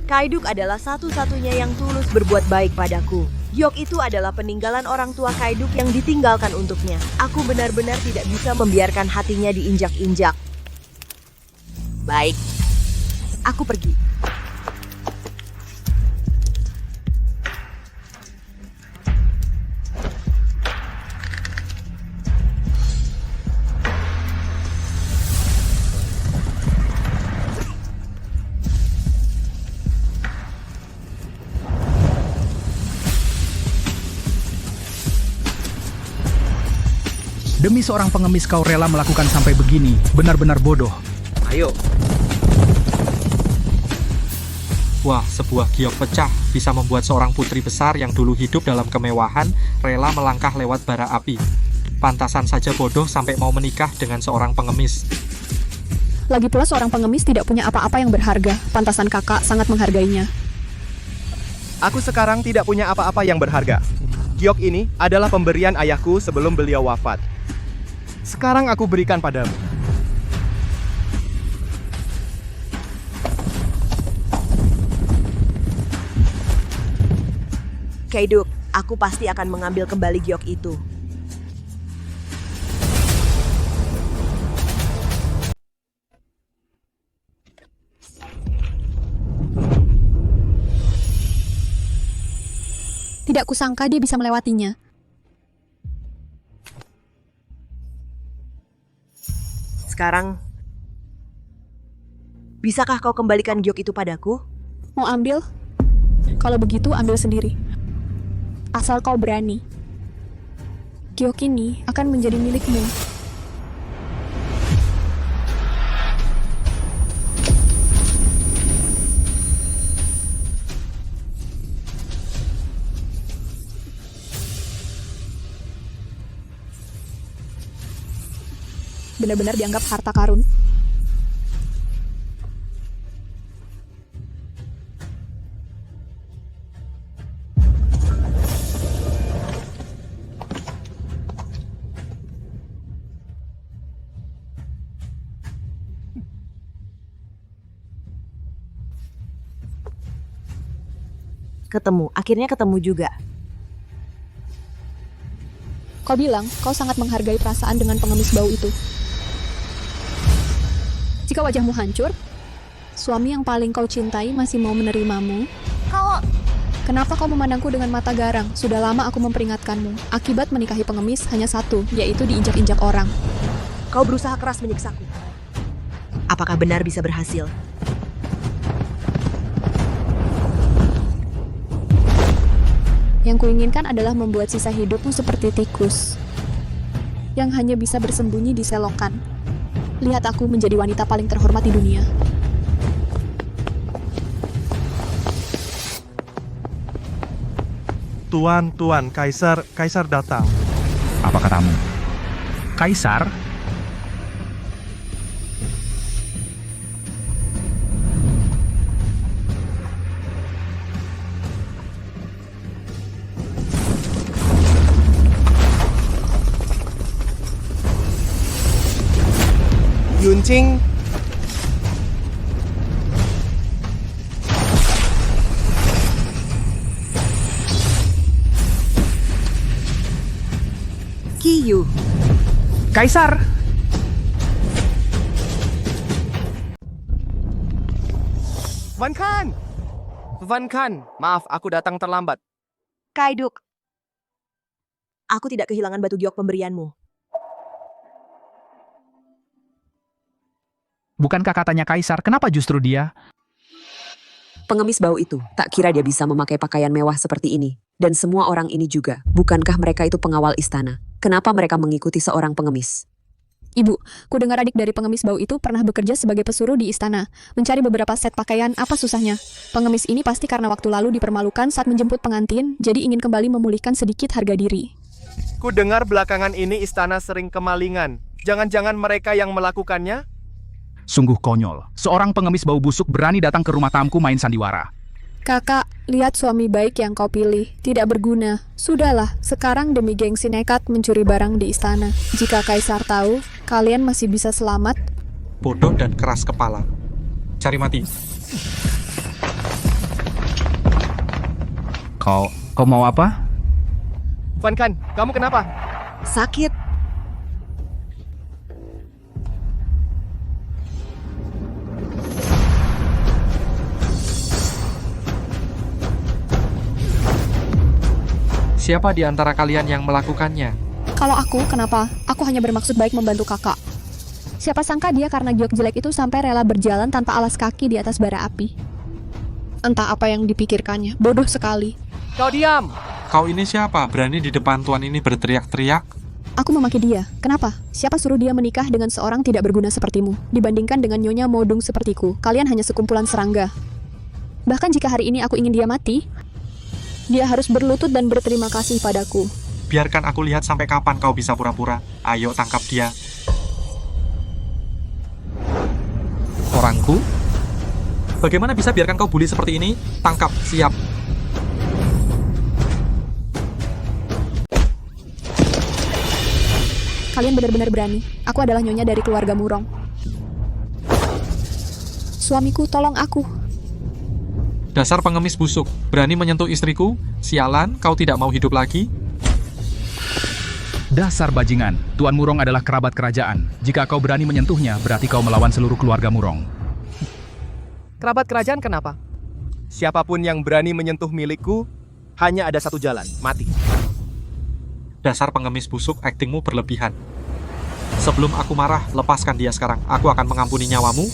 Kaiduk adalah satu-satunya yang tulus berbuat baik padaku. Giok itu adalah peninggalan orang tua Kaiduk yang ditinggalkan untuknya. Aku benar-benar tidak bisa membiarkan hatinya diinjak-injak. Baik, aku pergi. Demi seorang pengemis kau rela melakukan sampai begini, benar-benar bodoh. Ayo. Wah, sebuah giok pecah bisa membuat seorang putri besar yang dulu hidup dalam kemewahan rela melangkah lewat bara api. Pantasan saja bodoh sampai mau menikah dengan seorang pengemis. Lagi pula seorang pengemis tidak punya apa-apa yang berharga. Pantasan kakak sangat menghargainya. Aku sekarang tidak punya apa-apa yang berharga. Giok ini adalah pemberian ayahku sebelum beliau wafat. Sekarang aku berikan padamu. Kaiduk, aku pasti akan mengambil kembali giok itu. Tidak kusangka dia bisa melewatinya. Sekarang, bisakah kau kembalikan giok itu padaku? Mau ambil? Kalau begitu, ambil sendiri. Asal kau berani. Giok ini akan menjadi milikmu. Benar-benar dianggap harta karun. Ketemu, akhirnya ketemu juga. Kau bilang kau sangat menghargai perasaan dengan pengemis bau itu. Jika wajahmu hancur, suami yang paling kau cintai masih mau menerimamu. Kenapa kau memandangku dengan mata garang? Sudah lama aku memperingatkanmu. Akibat menikahi pengemis hanya satu, yaitu diinjak-injak orang. Kau berusaha keras menyiksaku. Apakah benar bisa berhasil? Yang kuinginkan adalah membuat sisa hidupmu seperti tikus, yang hanya bisa bersembunyi di selokan. Lihat aku menjadi wanita paling terhormat di dunia. Tuan, Kaisar datang. Apa katamu? Kaisar? Yuncing, Qiyu. Kaisar! Van Khan, maaf aku datang terlambat. Kaiduk. Aku tidak kehilangan batu giok pemberianmu. Bukankah katanya Kaisar? Kenapa justru dia? Pengemis bau itu, tak kira dia bisa memakai pakaian mewah seperti ini. Dan semua orang ini juga, bukankah mereka itu pengawal istana? Kenapa mereka mengikuti seorang pengemis? Ibu, ku dengar adik dari pengemis bau itu pernah bekerja sebagai pesuruh di istana, mencari beberapa set pakaian. Apa susahnya? Pengemis ini pasti karena waktu lalu dipermalukan saat menjemput pengantin, jadi ingin kembali memulihkan sedikit harga diri. Ku dengar belakangan ini istana sering kemalingan. Jangan-jangan mereka yang melakukannya? Sungguh konyol. Seorang pengemis bau busuk berani datang ke rumah tamuku main sandiwara. Kakak, lihat suami baik yang kau pilih. Tidak berguna. Sudahlah, sekarang demi gengsi nekat mencuri barang di istana. Jika Kaisar tahu, kalian masih bisa selamat. Bodoh dan keras kepala. Cari mati. Kau mau apa? Van Khan, kamu kenapa? Sakit. Siapa di antara kalian yang melakukannya? Kalau aku, kenapa? Aku hanya bermaksud baik membantu kakak. Siapa sangka dia karena giok jelek itu sampai rela berjalan tanpa alas kaki di atas bara api. Entah apa yang dipikirkannya, bodoh sekali. Kau diam! Kau ini siapa? Berani di depan tuan ini berteriak-teriak? Aku memaki dia. Kenapa? Siapa suruh dia menikah dengan seorang tidak berguna sepertimu? Dibandingkan dengan nyonya modung sepertiku, kalian hanya sekumpulan serangga. Bahkan jika hari ini aku ingin dia mati, dia harus berlutut dan berterima kasih padaku. Biarkan aku lihat sampai kapan kau bisa pura-pura. Ayo tangkap dia. Orangku? Bagaimana bisa biarkan kau bully seperti ini? Tangkap, siap. Kalian benar-benar berani. Aku adalah nyonya dari keluarga Murong. Suamiku, tolong aku. Dasar pengemis busuk, berani menyentuh istriku? Sialan, kau tidak mau hidup lagi? Dasar bajingan, Tuan Murong adalah kerabat kerajaan. Jika kau berani menyentuhnya, berarti kau melawan seluruh keluarga Murong. Kerabat kerajaan kenapa? Siapapun yang berani menyentuh milikku, hanya ada satu jalan, mati. Dasar pengemis busuk, aktingmu berlebihan. Sebelum aku marah, lepaskan dia sekarang. Aku akan mengampuni nyawamu.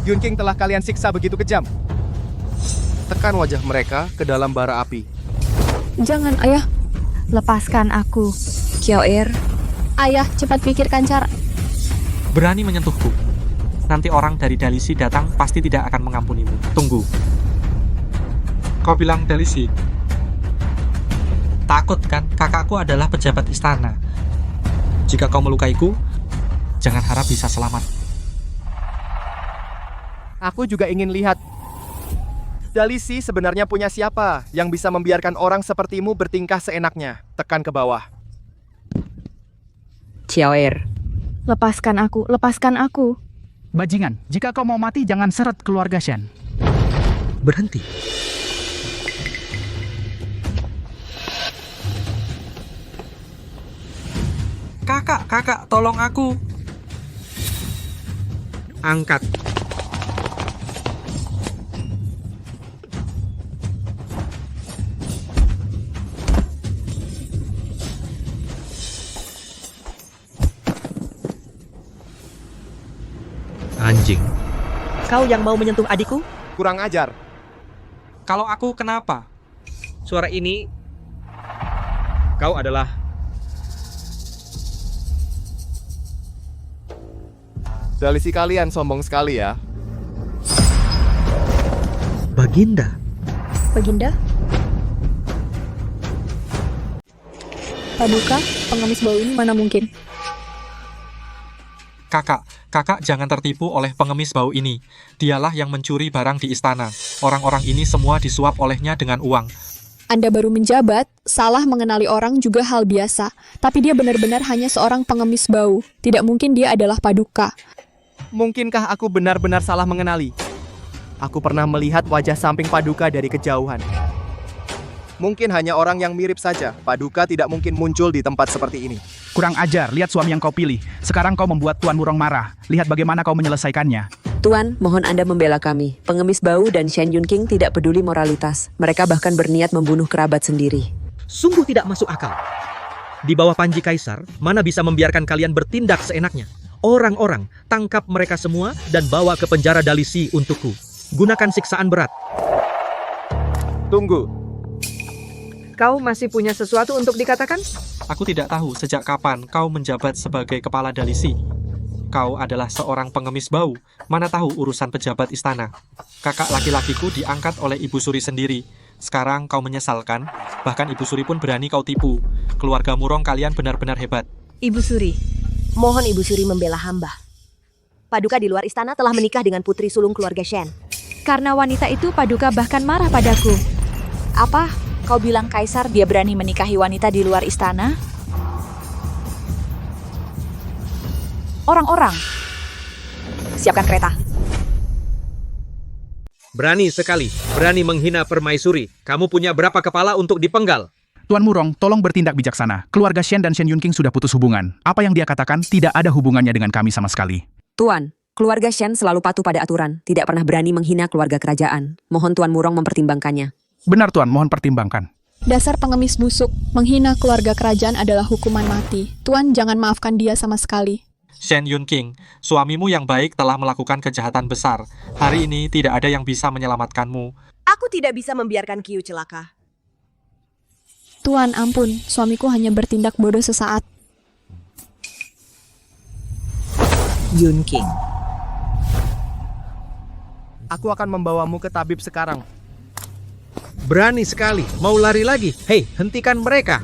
Yunqing telah kalian siksa begitu kejam. Tekan wajah mereka ke dalam bara api. Jangan, ayah. Lepaskan aku. Qiao-er. Ayah, cepat pikirkan cara. Berani menyentuhku. Nanti orang dari Dalisi datang pasti tidak akan mengampunimu. Tunggu. Kau bilang Dalisi? Takut kan? Kakakku adalah pejabat istana. Jika kau melukaiku, jangan harap bisa selamat. Aku juga ingin lihat. Dalisi sebenarnya punya siapa yang bisa membiarkan orang sepertimu bertingkah seenaknya? Tekan ke bawah. Qiao-er. Lepaskan aku, lepaskan aku. Bajingan, jika kau mau mati jangan seret keluarga Shen. Berhenti. Kakak, tolong aku. Angkat. Kau yang mau menyentuh adikku? Kurang ajar. Kalau aku kenapa? Suara ini... Kau adalah... Dalisi kalian sombong sekali ya. Baginda. Baginda? Paduka, pengemis bau ini mana mungkin? Kakak jangan tertipu oleh pengemis bau ini. Dialah yang mencuri barang di istana. Orang-orang ini semua disuap olehnya dengan uang. Anda baru menjabat, salah mengenali orang juga hal biasa. Tapi dia benar-benar hanya seorang pengemis bau. Tidak mungkin dia adalah Paduka. Mungkinkah aku benar-benar salah mengenali? Aku pernah melihat wajah samping Paduka dari kejauhan. Mungkin hanya orang yang mirip saja. Paduka tidak mungkin muncul di tempat seperti ini. Kurang ajar, lihat suami yang kau pilih. Sekarang kau membuat Tuan Wurong marah. Lihat bagaimana kau menyelesaikannya. Tuan, mohon Anda membela kami. Pengemis bau dan Shen Yunqing tidak peduli moralitas. Mereka bahkan berniat membunuh kerabat sendiri. Sungguh tidak masuk akal. Di bawah panji kaisar, mana bisa membiarkan kalian bertindak seenaknya? Orang-orang, tangkap mereka semua dan bawa ke penjara Dalisi untukku. Gunakan siksaan berat. Tunggu. Kau masih punya sesuatu untuk dikatakan? Aku tidak tahu sejak kapan kau menjabat sebagai kepala Dalisi. Kau adalah seorang pengemis bau. Mana tahu urusan pejabat istana. Kakak laki-lakiku diangkat oleh Ibu Suri sendiri. Sekarang kau menyesalkan. Bahkan Ibu Suri pun berani kau tipu. Keluarga Murong kalian benar-benar hebat. Ibu Suri, mohon Ibu Suri membela hamba. Paduka di luar istana telah menikah dengan putri sulung keluarga Shen. Karena wanita itu Paduka bahkan marah padaku. Apa? Kau bilang kaisar dia berani menikahi wanita di luar istana? Orang-orang, siapkan kereta. Berani sekali, berani menghina permaisuri. Kamu punya berapa kepala untuk dipenggal? Tuan Wurong, tolong bertindak bijaksana. Keluarga Shen dan Shen Yunqing sudah putus hubungan. Apa yang dia katakan tidak ada hubungannya dengan kami sama sekali. Tuan, keluarga Shen selalu patuh pada aturan. Tidak pernah berani menghina keluarga kerajaan. Mohon Tuan Wurong mempertimbangkannya. Benar Tuan, mohon pertimbangkan. Dasar pengemis busuk, menghina keluarga kerajaan adalah hukuman mati. Tuan jangan maafkan dia sama sekali. Shen Yunqing, suamimu yang baik telah melakukan kejahatan besar. Hari ini tidak ada yang bisa menyelamatkanmu. Aku tidak bisa membiarkan Qiu celaka. Tuan, ampun, suamiku hanya bertindak bodoh sesaat. Yunqing. Aku akan membawamu ke tabib sekarang. Berani sekali, mau lari lagi. Hei, hentikan mereka.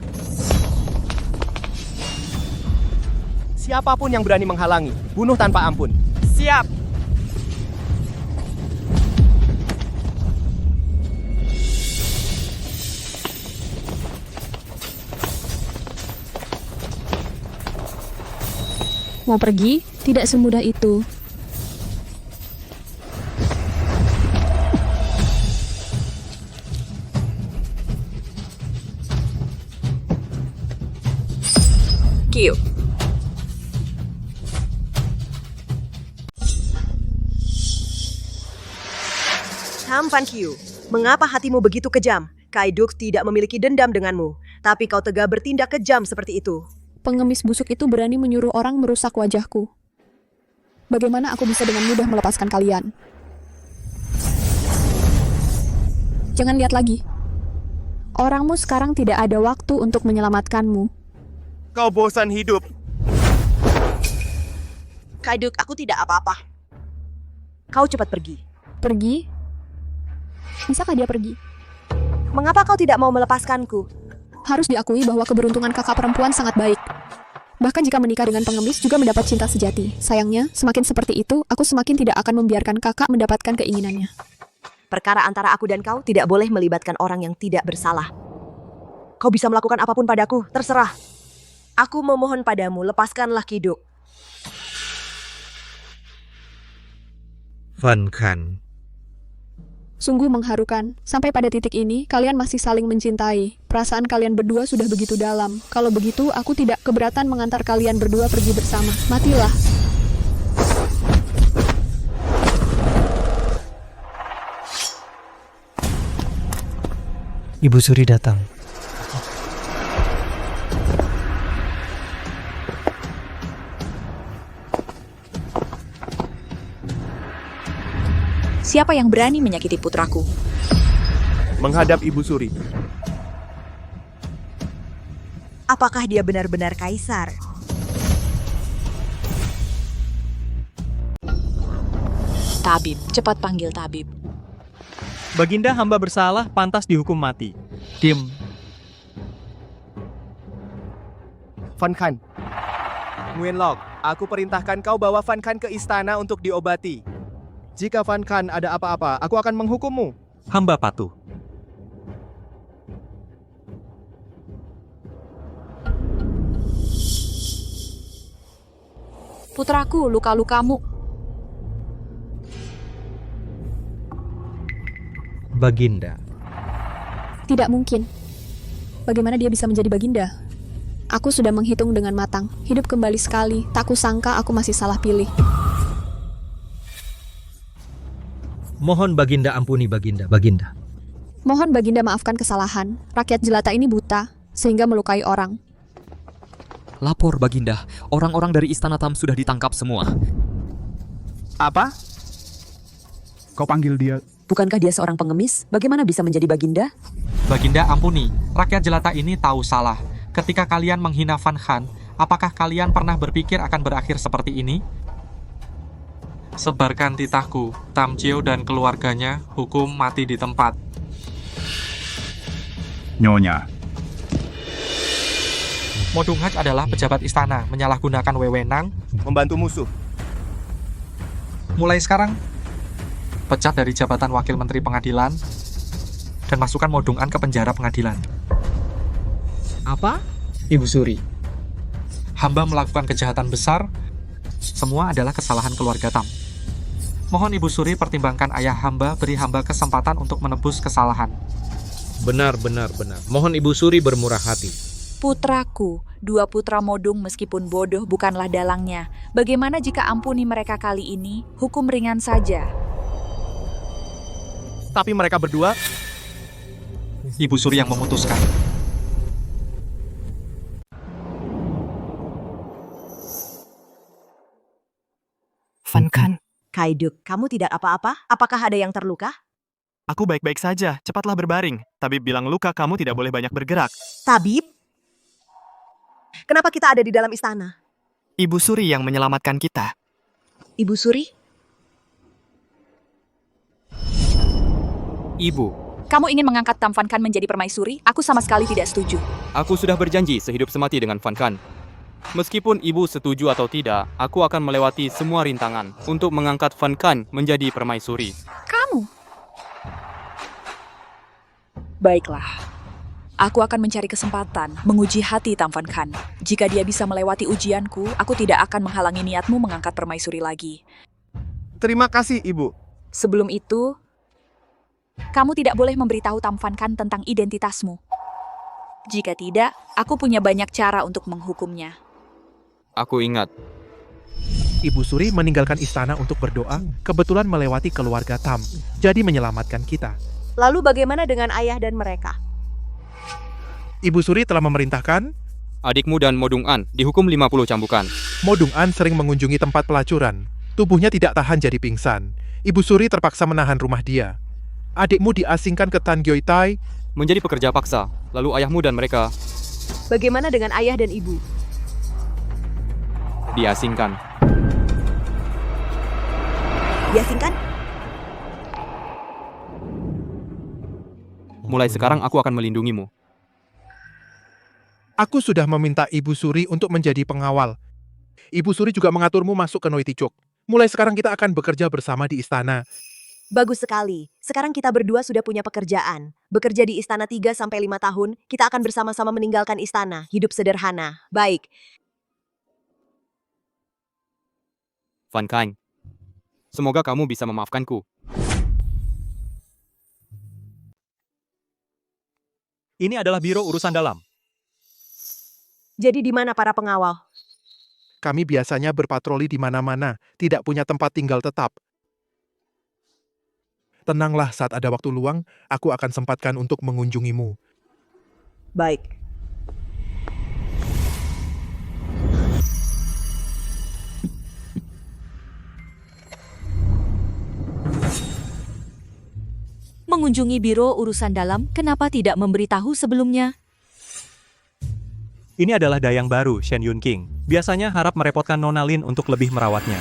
Siapapun yang berani menghalangi, bunuh tanpa ampun. Siap. Mau pergi? Tidak semudah itu. Qiu. Tampan Qiu, mengapa hatimu begitu kejam? Kaidux tidak memiliki dendam denganmu, tapi kau tega bertindak kejam seperti itu. Pengemis busuk itu berani menyuruh orang merusak wajahku. Bagaimana aku bisa dengan mudah melepaskan kalian? Jangan lihat lagi. Orangmu sekarang tidak ada waktu untuk menyelamatkanmu. Kau bosan hidup. Kaidux, aku tidak apa-apa. Kau cepat pergi. Pergi? Bisakah dia pergi? Mengapa kau tidak mau melepaskanku? Harus diakui bahwa keberuntungan kakak perempuan sangat baik. Bahkan jika menikah dengan pengemis juga mendapat cinta sejati. Sayangnya, semakin seperti itu, aku semakin tidak akan membiarkan kakak mendapatkan keinginannya. Perkara antara aku dan kau tidak boleh melibatkan orang yang tidak bersalah. Kau bisa melakukan apapun padaku, terserah. Aku memohon padamu, lepaskanlah Qidux. Fan Khan. Sungguh mengharukan. Sampai pada titik ini, kalian masih saling mencintai. Perasaan kalian berdua sudah begitu dalam. Kalau begitu, aku tidak keberatan mengantar kalian berdua pergi bersama. Matilah. Ibu Suri datang. Siapa yang berani menyakiti putraku? Menghadap Ibu Suri. Apakah dia benar-benar kaisar? Tabib, cepat panggil tabib. Baginda hamba bersalah pantas dihukum mati. Diam. Fan Khan. Nguyenlok, aku perintahkan kau bawa Fan Khan ke istana untuk diobati. Jika Fan Khan ada apa-apa, aku akan menghukummu. Hamba patuh. Putraku, luka-lukamu. Baginda. Tidak mungkin. Bagaimana dia bisa menjadi baginda? Aku sudah menghitung dengan matang. Hidup kembali sekali. Tak kusangka aku masih salah pilih. Mohon Baginda ampuni Baginda, Baginda. Mohon Baginda maafkan kesalahan. Rakyat jelata ini buta, sehingga melukai orang. Lapor Baginda, orang-orang dari Istana Tam sudah ditangkap semua. Apa? Kau panggil dia. Bukankah dia seorang pengemis? Bagaimana bisa menjadi baginda? Baginda ampuni, rakyat jelata ini tahu salah. Ketika kalian menghina Fan Khan, apakah kalian pernah berpikir akan berakhir seperti ini? Sebarkan titahku, Tam Chio dan keluarganya hukum mati di tempat. Nyonya. Modung Haj adalah pejabat istana, menyalahgunakan wewenang, membantu musuh. Mulai sekarang, pecat dari jabatan wakil menteri pengadilan, dan masukkan Modung An ke penjara pengadilan. Apa? Ibu Suri. Hamba melakukan kejahatan besar, semua adalah kesalahan keluarga Tam. Mohon Ibu Suri pertimbangkan ayah hamba, beri hamba kesempatan untuk menebus kesalahan. Benar. Mohon Ibu Suri bermurah hati. Putraku, dua putra Modung meskipun bodoh bukanlah dalangnya. Bagaimana jika ampuni mereka kali ini, hukum ringan saja. Tapi mereka berdua... Ibu Suri yang memutuskan. Fan Khan. Kaiduk, kamu tidak apa-apa? Apakah ada yang terluka? Aku baik-baik saja, cepatlah berbaring. Tabib bilang luka kamu tidak boleh banyak bergerak. Tabib? Kenapa kita ada di dalam istana? Ibu Suri yang menyelamatkan kita. Ibu Suri? Ibu, Kamu ingin mengangkat Tam Fan Khan menjadi permaisuri? Aku sama sekali tidak setuju. aku sudah berjanji sehidup semati dengan Fan Khan. Meskipun ibu setuju atau tidak, aku akan melewati semua rintangan untuk mengangkat Fan Khan menjadi permaisuri. Kamu? Baiklah. Aku akan mencari kesempatan menguji hati Tam Fan Khan. Jika dia bisa melewati ujianku, aku tidak akan menghalangi niatmu mengangkat permaisuri lagi. Terima kasih, Ibu. Sebelum itu, kamu tidak boleh memberitahu Tam Fan Khan tentang identitasmu. Jika tidak, aku punya banyak cara untuk menghukumnya. Aku ingat. Ibu Suri meninggalkan istana untuk berdoa, kebetulan melewati keluarga Tam, jadi menyelamatkan kita. Lalu bagaimana dengan ayah dan mereka? Ibu Suri telah memerintahkan Adikmu dan Modung An dihukum 50 cambukan. Modung An sering mengunjungi tempat pelacuran. Tubuhnya tidak tahan jadi pingsan. Ibu Suri terpaksa menahan rumah dia. Adikmu diasingkan ke Tan Gyoy Tai. Menjadi pekerja paksa. Lalu ayahmu dan mereka Bagaimana dengan ayah dan ibu? diasingkan. Diasingkan? Mulai sekarang aku akan melindungimu. Aku sudah meminta Ibu Suri untuk menjadi pengawal. Ibu Suri juga mengaturmu masuk ke Noitichok. Mulai sekarang kita akan bekerja bersama di istana. Bagus sekali. Sekarang kita berdua sudah punya pekerjaan. Bekerja di istana 3-5 tahun, kita akan bersama-sama meninggalkan istana. Hidup sederhana. Baik. Fan Khan, semoga kamu bisa memaafkanku. Ini adalah Biro Urusan Dalam. Jadi di mana para pengawal? Kami biasanya berpatroli di mana-mana, tidak punya tempat tinggal tetap. Tenanglah, saat ada waktu luang, aku akan sempatkan untuk mengunjungimu. Baik. mengunjungi biro urusan dalam, kenapa tidak memberitahu sebelumnya? Ini adalah dayang baru, Shen Yunqing. Biasanya harap merepotkan Nona Lin untuk lebih merawatnya.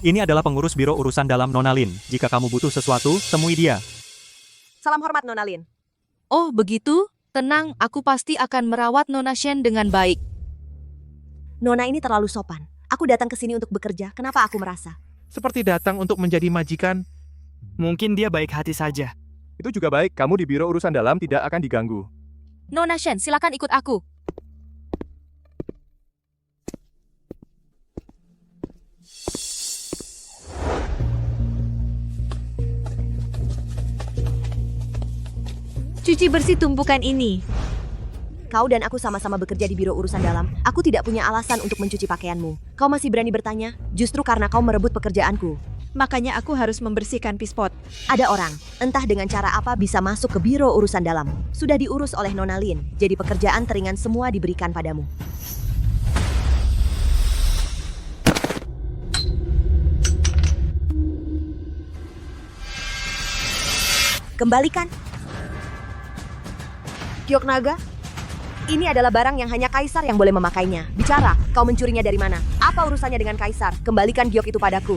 Ini adalah pengurus biro urusan dalam Nona Lin. Jika kamu butuh sesuatu, temui dia. Salam hormat Nona Lin. Oh begitu? Tenang, aku pasti akan merawat Nona Shen dengan baik. Nona ini terlalu sopan. Aku datang ke sini untuk bekerja, kenapa aku merasa? Seperti datang untuk menjadi majikan. Mungkin dia baik hati saja. Itu juga baik, kamu di biro urusan dalam tidak akan diganggu. Nona Shen, silakan ikut aku. Cuci bersih tumpukan ini. Kau dan aku sama-sama bekerja di biro urusan dalam. Aku tidak punya alasan untuk mencuci pakaianmu. Kau masih berani bertanya? Justru karena kau merebut pekerjaanku. Makanya aku harus membersihkan pispot. Ada orang, entah dengan cara apa bisa masuk ke biro urusan dalam. Sudah diurus oleh Nona Lin, jadi pekerjaan teringan semua diberikan padamu. Kembalikan. Giok Naga, ini adalah barang yang hanya Kaisar yang boleh memakainya. Bicara, kau mencurinya dari mana? Apa urusannya dengan Kaisar? Kembalikan giok itu padaku.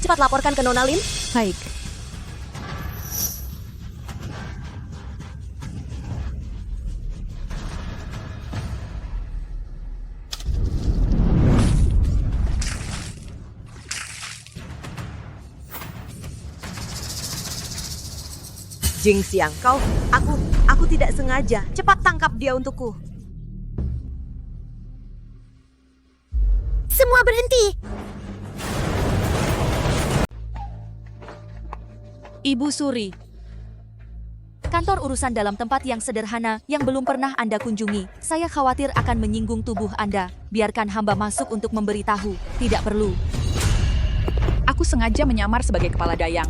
Cepat laporkan ke Nona Lin. Baik. Jing Xiang, aku tidak sengaja. Cepat tangkap dia untukku. Semua berhenti. Ibu Suri. Kantor urusan dalam tempat yang sederhana yang belum pernah Anda kunjungi. Saya khawatir akan menyinggung tubuh Anda. Biarkan hamba masuk untuk memberitahu. Tidak perlu. Aku sengaja menyamar sebagai kepala dayang.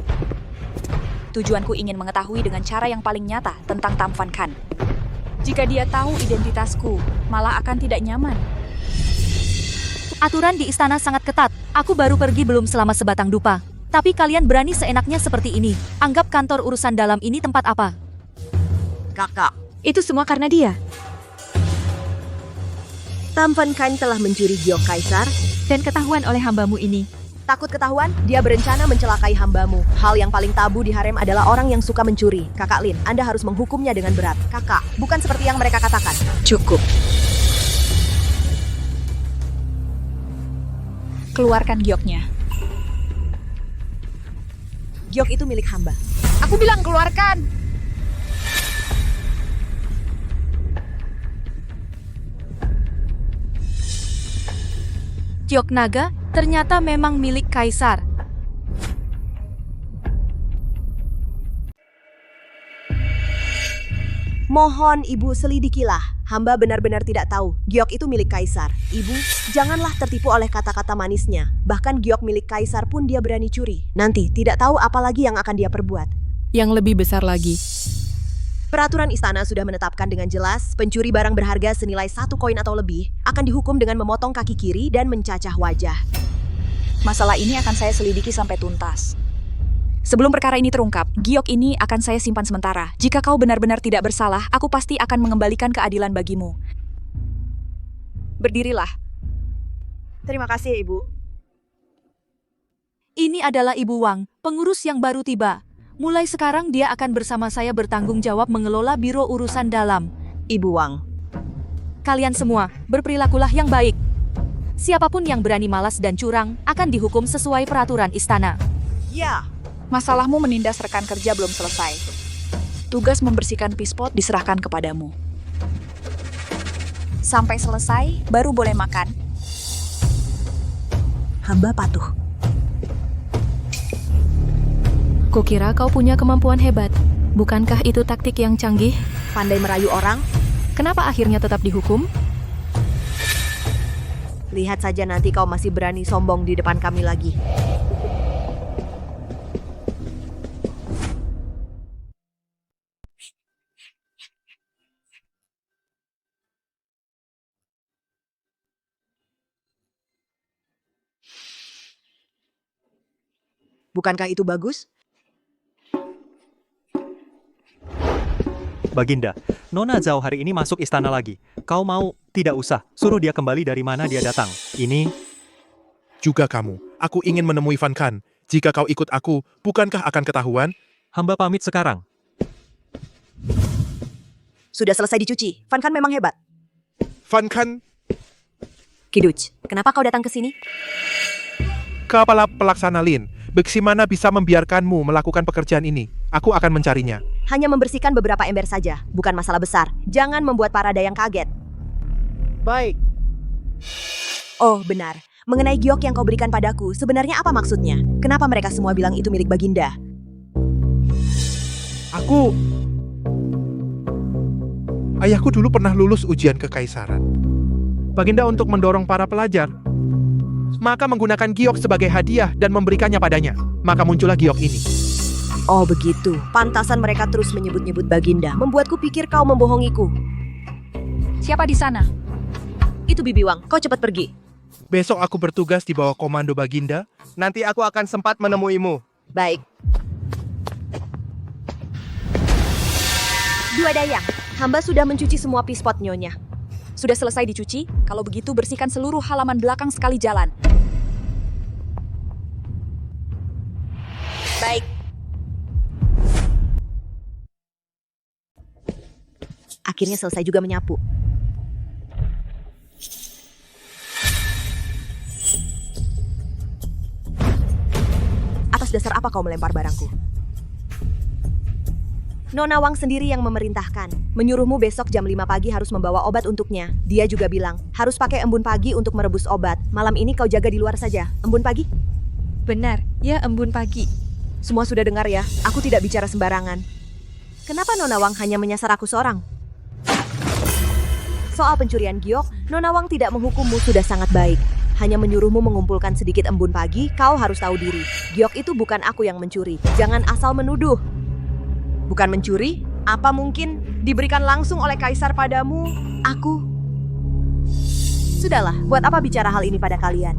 Tujuanku ingin mengetahui dengan cara yang paling nyata tentang Tam Fan Khan. Jika dia tahu identitasku, malah akan tidak nyaman. Aturan di istana sangat ketat. Aku baru pergi belum selama sebatang dupa. Tapi kalian berani seenaknya seperti ini. Anggap kantor urusan dalam ini tempat apa? Kakak, itu semua karena dia. Tam Fan Khan telah mencuri giok Kaisar dan ketahuan oleh hambamu ini. Takut ketahuan? Dia berencana mencelakai hambamu. Hal yang paling tabu di harem adalah orang yang suka mencuri. Kakak Lin, Anda harus menghukumnya dengan berat. Kakak, bukan seperti yang mereka katakan. Cukup. Keluarkan gioknya. Giok itu milik hamba. Aku bilang keluarkan. Giok naga ternyata memang milik Kaisar. Mohon Ibu selidikilah. Hamba benar-benar tidak tahu. Giok itu milik Kaisar. Ibu, janganlah tertipu oleh kata-kata manisnya. Bahkan giok milik Kaisar pun dia berani curi. Nanti tidak tahu apa lagi yang akan dia perbuat. Yang lebih besar lagi. Peraturan istana sudah menetapkan dengan jelas, pencuri barang berharga senilai 1 koin atau lebih akan dihukum dengan memotong kaki kiri dan mencacah wajah. Masalah ini akan saya selidiki sampai tuntas. Sebelum perkara ini terungkap, giok ini akan saya simpan sementara. Jika kau benar-benar tidak bersalah, aku pasti akan mengembalikan keadilan bagimu. Berdirilah. Terima kasih, Ibu. Ini adalah Ibu Wang, pengurus yang baru tiba. Mulai sekarang dia akan bersama saya bertanggung jawab mengelola biro urusan dalam. Ibu Wang. Kalian semua, berperilakulah yang baik. Siapapun yang berani malas dan curang akan dihukum sesuai peraturan istana. Ya. Masalahmu menindas rekan kerja belum selesai. Tugas membersihkan pispot diserahkan kepadamu. Sampai selesai, baru boleh makan. Hamba patuh. Kukira kau punya kemampuan hebat. Bukankah itu taktik yang canggih? Pandai merayu orang? Kenapa akhirnya tetap dihukum? Lihat saja nanti kau masih berani sombong di depan kami lagi. Bukankah itu bagus? Baginda, Nona Zhao hari ini masuk istana lagi. Kau mau? Tidak usah. Suruh dia kembali dari mana dia datang. Ini... Juga kamu. Aku ingin menemui Fan Kan. Jika kau ikut aku, bukankah akan ketahuan? Hamba pamit sekarang. Sudah selesai dicuci. Fan Kan memang hebat. Fan Kan... Kiduch, kenapa kau datang ke sini? Kepala pelaksana Lin, bagaimana bisa membiarkanmu melakukan pekerjaan ini? Aku akan mencarinya. Hanya membersihkan beberapa ember saja, bukan masalah besar. Jangan membuat para dayang kaget. Baik. Oh, benar. Mengenai giok yang kau berikan padaku, sebenarnya apa maksudnya? Kenapa mereka semua bilang itu milik Baginda? Ayahku dulu pernah lulus ujian kekaisaran. Baginda untuk mendorong para pelajar, maka menggunakan giok sebagai hadiah dan memberikannya padanya. Maka muncullah giok ini. Oh begitu, pantasan mereka terus menyebut-nyebut Baginda, membuatku pikir kau membohongiku. Siapa di sana? Itu Bibiwang, kau cepat pergi. Besok aku bertugas di bawah komando Baginda. Nanti aku akan sempat menemuimu. Baik. Dua dayang, hamba sudah mencuci semua pispot nyonya. Sudah selesai dicuci? Kalau begitu bersihkan seluruh halaman belakang sekali jalan. Baik. Akhirnya selesai juga menyapu. Atas dasar apa kau melempar barangku? Nona Wang sendiri yang memerintahkan. Menyuruhmu besok jam 5 pagi harus membawa obat untuknya. Dia juga bilang, harus pakai embun pagi untuk merebus obat. Malam ini kau jaga di luar saja. Embun pagi? Benar, ya embun pagi. Semua sudah dengar ya, aku tidak bicara sembarangan. Kenapa Nona Wang hanya menyasar aku seorang? Soal pencurian giok, Nona Wang tidak menghukummu sudah sangat baik. Hanya menyuruhmu mengumpulkan sedikit embun pagi, kau harus tahu diri. Giok itu bukan aku yang mencuri. Jangan asal menuduh. Bukan mencuri? Apa mungkin diberikan langsung oleh kaisar padamu? Aku? Sudahlah, buat apa bicara hal ini pada kalian?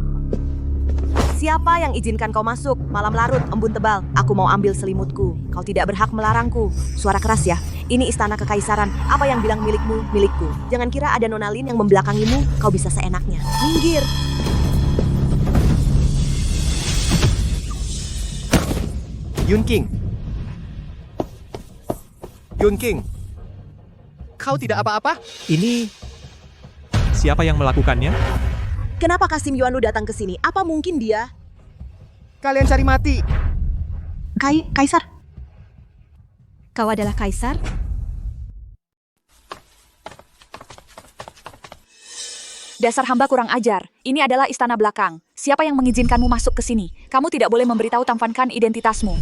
Siapa yang izinkan kau masuk? Malam larut, embun tebal. Aku mau ambil selimutku. Kau tidak berhak melarangku. Suara keras ya. Ini istana kekaisaran. Apa yang bilang milikmu, milikku. Jangan kira ada Nona Lin yang membelakangimu. Kau bisa seenaknya. Minggir. Yun King. Yun King. Kau tidak apa-apa? Ini... Siapa yang melakukannya? Kenapa Kasim Yuanlu datang ke sini? Apa mungkin dia? Kalian cari mati. Kaisar? Kau adalah kaisar? Dasar hamba kurang ajar. Ini adalah istana belakang. Siapa yang mengizinkanmu masuk ke sini? Kamu tidak boleh memberitahu Tam Fan Kan identitasmu.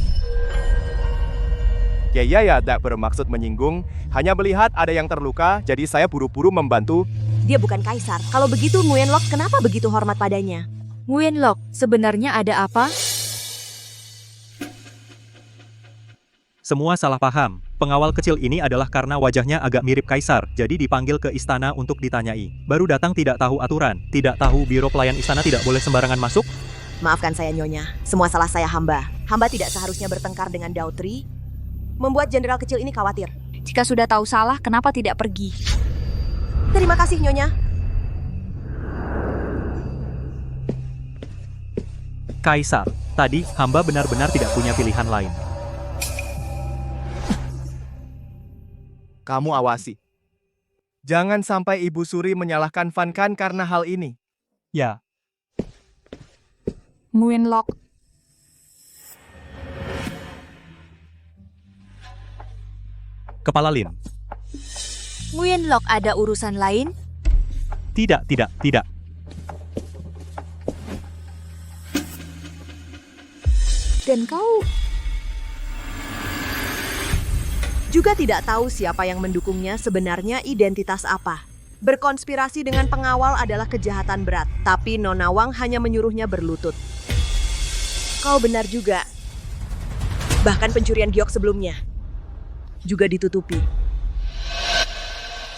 Ya, tak bermaksud menyinggung. Hanya melihat ada yang terluka, jadi saya buru-buru membantu. Dia bukan kaisar. Kalau begitu Nguyen Lock kenapa begitu hormat padanya? Nguyen Lock, sebenarnya ada apa? Semua salah paham. Pengawal kecil ini adalah karena wajahnya agak mirip kaisar, jadi dipanggil ke istana untuk ditanyai. Baru datang tidak tahu aturan, tidak tahu biro pelayan istana tidak boleh sembarangan masuk. Maafkan saya Nyonya, semua salah saya hamba. Hamba tidak seharusnya bertengkar dengan Dautri. Membuat jenderal kecil ini khawatir. Jika sudah tahu salah, kenapa tidak pergi? Terima kasih Nyonya. Kaisar, tadi hamba benar-benar tidak punya pilihan lain. Kamu awasi. Jangan sampai Ibu Suri menyalahkan Fan Kan karena hal ini. Ya. Nguyen Lock. Kepala Lin. Nguyen Lock ada urusan lain? Tidak. Dan kau juga tidak tahu siapa yang mendukungnya sebenarnya identitas apa. Berkonspirasi dengan pengawal adalah kejahatan berat, tapi Nona Wang hanya menyuruhnya berlutut. Kau benar juga. Bahkan pencurian giok sebelumnya juga ditutupi.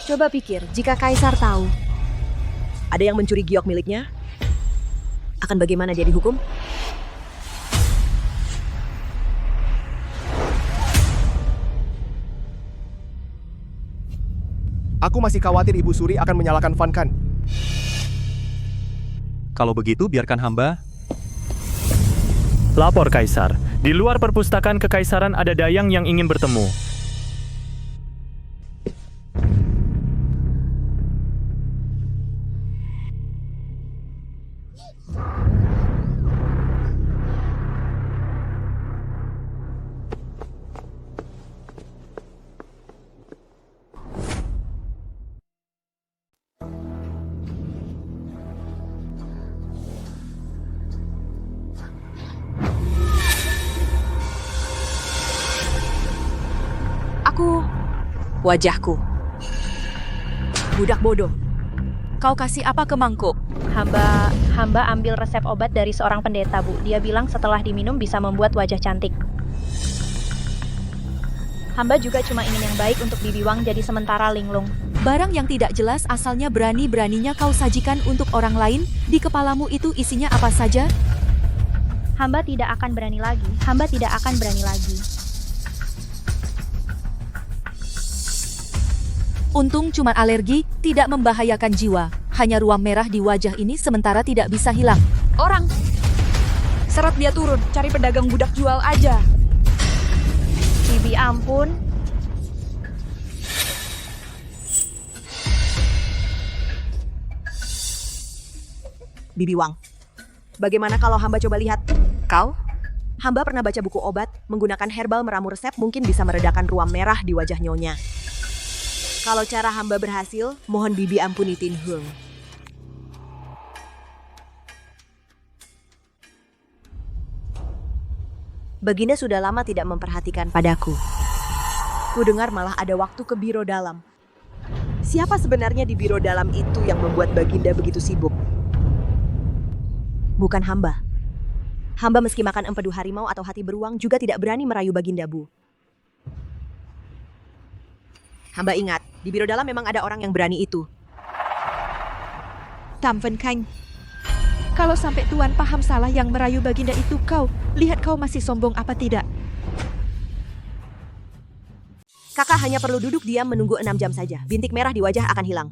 Coba pikir, jika Kaisar tahu ada yang mencuri giok miliknya, akan bagaimana dia dihukum? Aku masih khawatir Ibu Suri akan menyalahkan Fan Khan. Kalau begitu, biarkan hamba. Lapor Kaisar. Di luar perpustakaan kekaisaran ada dayang yang ingin bertemu. Wajahku. Budak bodoh. Kau kasih apa ke mangkuk? Hamba ambil resep obat dari seorang pendeta, Bu. Dia bilang setelah diminum bisa membuat wajah cantik. Hamba juga cuma ingin yang baik untuk Bibi Wang, jadi sementara linglung. Barang yang tidak jelas asalnya berani-beraninya kau sajikan untuk orang lain. Di kepalamu itu isinya apa saja? Hamba tidak akan berani lagi. Hamba tidak akan berani lagi. Untung cuma alergi, tidak membahayakan jiwa. Hanya ruam merah di wajah ini sementara tidak bisa hilang. Orang! Seret dia turun, cari pedagang budak jual aja. Bibi ampun. Bibi Wang, bagaimana kalau hamba coba lihat? Kau? Hamba pernah baca buku obat, menggunakan herbal meramu resep mungkin bisa meredakan ruam merah di wajah nyonya. Kalau cara hamba berhasil, mohon Bibi ampuni Tin Hung. Baginda sudah lama tidak memperhatikan padaku. Ku dengar malah ada waktu ke biro dalam. Siapa sebenarnya di biro dalam itu yang membuat Baginda begitu sibuk? Bukan hamba. Hamba meski makan empedu harimau atau hati beruang juga tidak berani merayu Baginda, Bu. Hamba ingat, di biro dalam memang ada orang yang berani itu. Tam Fen Khanh, kalau sampai Tuan paham salah yang merayu Baginda itu kau, lihat kau masih sombong apa tidak? Kakak hanya perlu duduk diam menunggu 6 jam saja. Bintik merah di wajah akan hilang.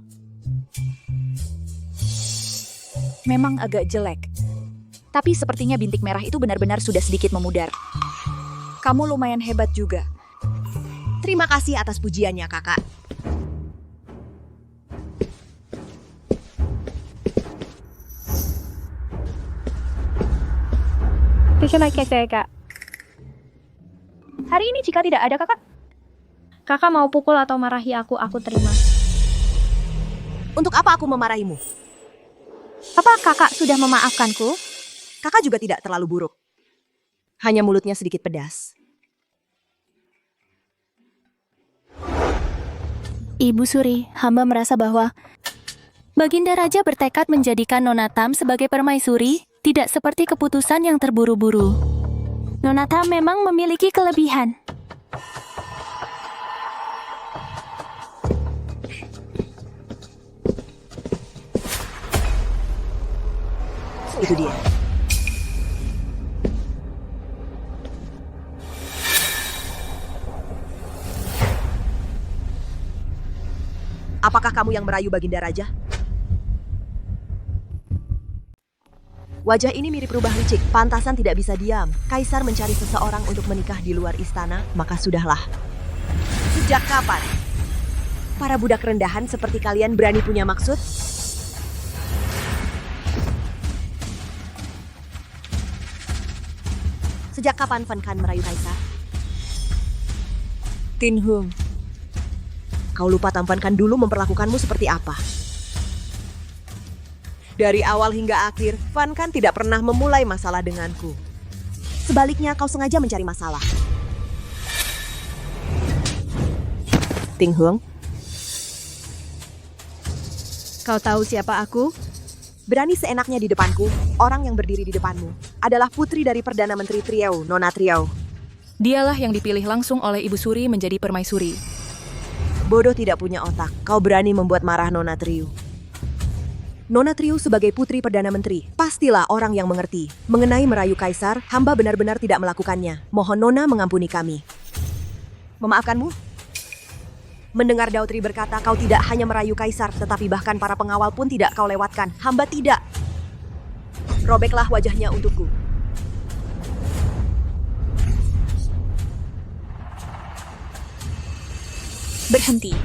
Memang agak jelek. Tapi sepertinya bintik merah itu benar-benar sudah sedikit memudar. Kamu lumayan hebat juga. Terima kasih atas pujiannya, Kakak. Kak. Hari ini jika tidak ada kakak, kakak mau pukul atau marahi aku terima. Untuk apa aku memarahimu? Apa kakak sudah memaafkanku? Kakak juga tidak terlalu buruk. Hanya mulutnya sedikit pedas. Ibu Suri, hamba merasa bahwa Baginda Raja bertekad menjadikan Nona Tam sebagai permaisuri, tidak seperti keputusan yang terburu-buru. Nona Tam memang memiliki kelebihan. Itu dia. Apakah kamu yang merayu Baginda Raja? Wajah ini mirip rubah licik, pantasan tidak bisa diam. Kaisar mencari seseorang untuk menikah di luar istana, maka sudahlah. Sejak kapan? Para budak rendahan seperti kalian berani punya maksud? Sejak kapan Fan Khan merayu Kaisar? Tin Hung, kau lupa Tam Fan Khan dulu memperlakukanmu seperti apa? Dari awal hingga akhir, Fan Khan tidak pernah memulai masalah denganku. Sebaliknya, kau sengaja mencari masalah. Tin Hung, kau tahu siapa aku? Berani seenaknya di depanku, orang yang berdiri di depanmu adalah putri dari Perdana Menteri Triau, Nona Triau. Dialah yang dipilih langsung oleh Ibu Suri menjadi permaisuri. Bodoh tidak punya otak, kau berani membuat marah Nona Triau. Nona Triau sebagai putri Perdana Menteri, pastilah orang yang mengerti. Mengenai merayu Kaisar, hamba benar-benar tidak melakukannya. Mohon Nona mengampuni kami. Memaafkanmu? Mendengar Dautri berkata kau tidak hanya merayu kaisar, tetapi bahkan para pengawal pun tidak kau lewatkan. Hamba tidak. Robeklah wajahnya untukku. Berhenti.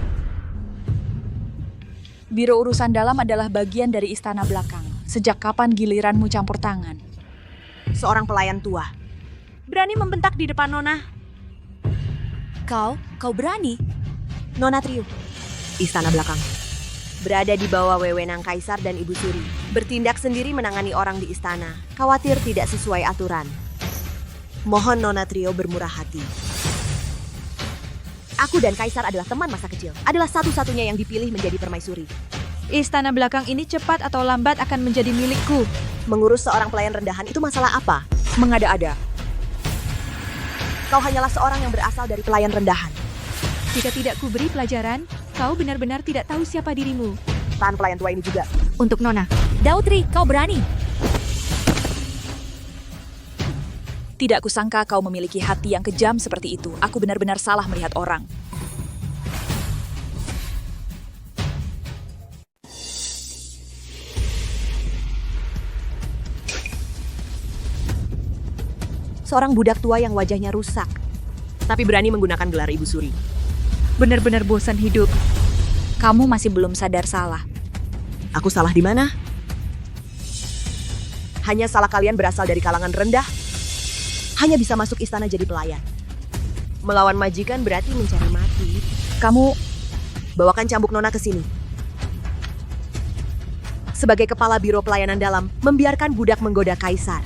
Biro Urusan Dalam adalah bagian dari istana belakang. Sejak kapan giliranmu campur tangan? Seorang pelayan tua. Berani membentak di depan Nona. Kau berani? Nona Trio. Istana belakang. Berada di bawah wewenang Kaisar dan Ibu Suri. Bertindak sendiri menangani orang di istana. Khawatir tidak sesuai aturan. Mohon Nona Trio bermurah hati. Aku dan Kaisar adalah teman masa kecil. Adalah satu-satunya yang dipilih menjadi permaisuri. Istana belakang ini cepat atau lambat akan menjadi milikku. Mengurus seorang pelayan rendahan itu masalah apa? Mengada-ada. Kau hanyalah seorang yang berasal dari pelayan rendahan. Jika tidak kuberi pelajaran, kau benar-benar tidak tahu siapa dirimu. Tahan pelayan tua ini juga. Untuk Nona. Dautri, kau berani? Tidak kusangka kau memiliki hati yang kejam seperti itu. Aku benar-benar salah melihat orang. Seorang budak tua yang wajahnya rusak, tapi berani menggunakan gelar Ibu Suri. Benar-benar bosan hidup. Kamu masih belum sadar salah. Aku salah di mana? Hanya salah kalian berasal dari kalangan rendah. Hanya bisa masuk istana jadi pelayan. Melawan majikan berarti mencari mati. Kamu bawakan cambuk Nona ke sini. Sebagai kepala biro pelayanan dalam, membiarkan budak menggoda Kaisar.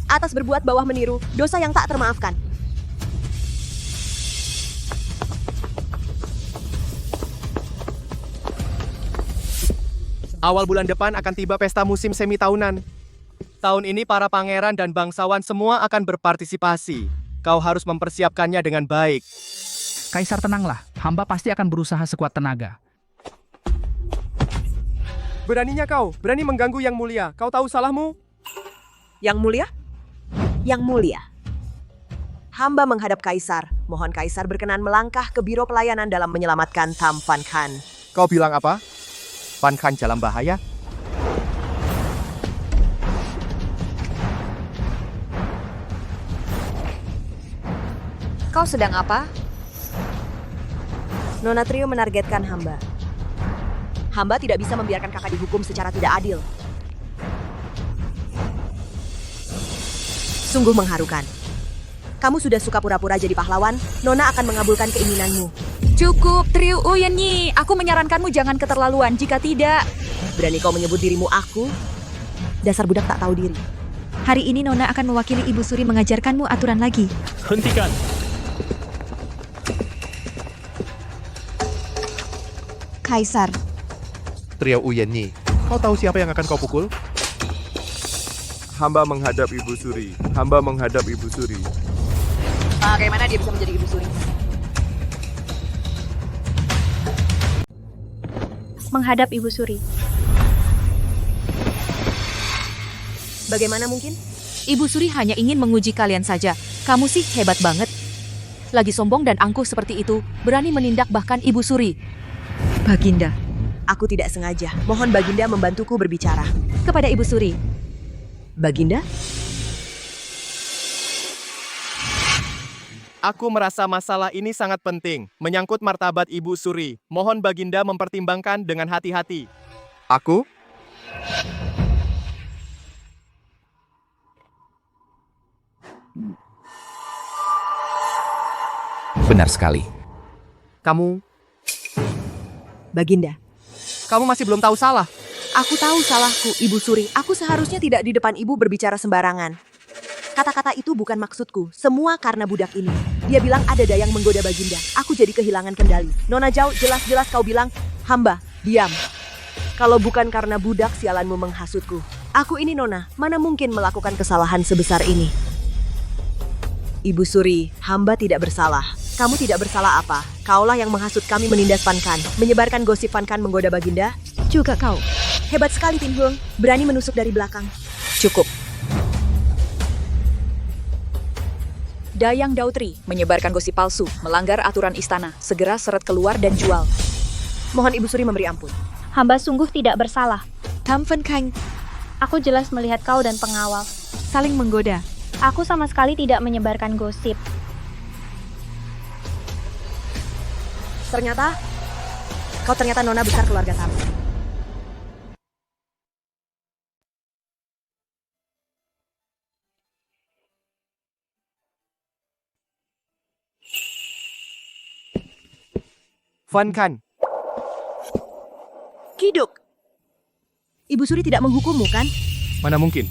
Atas berbuat bawah meniru, dosa yang tak termaafkan. Awal bulan depan akan tiba pesta musim semi tahunan. Tahun ini para pangeran dan bangsawan semua akan berpartisipasi. Kau harus mempersiapkannya dengan baik. Kaisar tenanglah, hamba pasti akan berusaha sekuat tenaga. Beraninya kau, berani mengganggu yang mulia. Kau tahu salahmu? Yang mulia? Yang mulia. Hamba menghadap Kaisar. Mohon Kaisar berkenan melangkah ke biro pelayanan dalam menyelamatkan Tam Van Khan. Kau bilang apa? Van Khan dalam bahaya? Kau sedang apa? Nona Trio menargetkan hamba. Hamba tidak bisa membiarkan kakak dihukum secara tidak adil. Sungguh mengharukan. Kamu sudah suka pura-pura jadi pahlawan, Nona akan mengabulkan keinginanmu. Cukup, Trio Uyenyi. Aku menyarankanmu jangan keterlaluan. Jika tidak... Berani kau menyebut dirimu aku? Dasar budak tak tahu diri. Hari ini Nona akan mewakili Ibu Suri mengajarkanmu aturan lagi. Hentikan! Kaisar. Trio Uyenyi, kau tahu siapa yang akan kau pukul? Hamba menghadap Ibu Suri. Hamba menghadap Ibu Suri. Bagaimana dia bisa menjadi Ibu Suri? Menghadap Ibu Suri. Bagaimana mungkin? Ibu Suri hanya ingin menguji kalian saja. Kamu sih hebat banget. Lagi sombong dan angkuh seperti itu, berani menindak bahkan Ibu Suri. Baginda. Aku tidak sengaja. Mohon Baginda membantuku berbicara. Kepada Ibu Suri. Baginda? Aku merasa masalah ini sangat penting, menyangkut martabat Ibu Suri. Mohon Baginda mempertimbangkan dengan hati-hati. Aku? Benar sekali. Kamu? Baginda. Kamu masih belum tahu salah. Aku tahu salahku, Ibu Suri. Aku seharusnya tidak di depan ibu berbicara sembarangan. Kata-kata itu bukan maksudku. Semua karena budak ini. Dia bilang ada dayang menggoda Baginda. Aku jadi kehilangan kendali. Nona Jau, jelas-jelas kau bilang, hamba, diam. Kalau bukan karena budak sialanmu menghasutku. Aku ini Nona, mana mungkin melakukan kesalahan sebesar ini. Ibu Suri, hamba tidak bersalah. Kamu tidak bersalah apa? Kaulah yang menghasut kami menindas Van Khan, menyebarkan gosip Van Khan menggoda Baginda. Juga kau. Hebat sekali Tin Huang, berani menusuk dari belakang. Cukup. Dayang Dautri menyebarkan gosip palsu, melanggar aturan istana. Segera seret keluar dan jual. Mohon Ibu Suri memberi ampun. Hamba sungguh tidak bersalah. Tam Fen Kang Aku jelas melihat kau dan pengawal. saling menggoda. Aku sama sekali tidak menyebarkan gosip. Ternyata, kau ternyata nona besar keluarga Tam. Fan Khan, Kiduk, Ibu Suri tidak menghukummu kan? mana mungkin?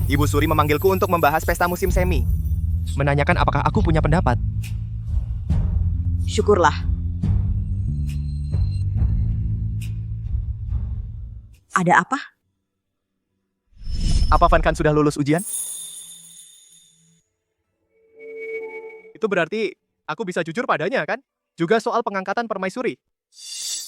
Ibu Suri memanggilku untuk membahas pesta musim semi. Menanyakan apakah aku punya pendapat. Syukurlah. Ada apa? Apa Fan Khan sudah lulus ujian? Itu berarti aku bisa jujur padanya, kan? Juga soal pengangkatan permaisuri.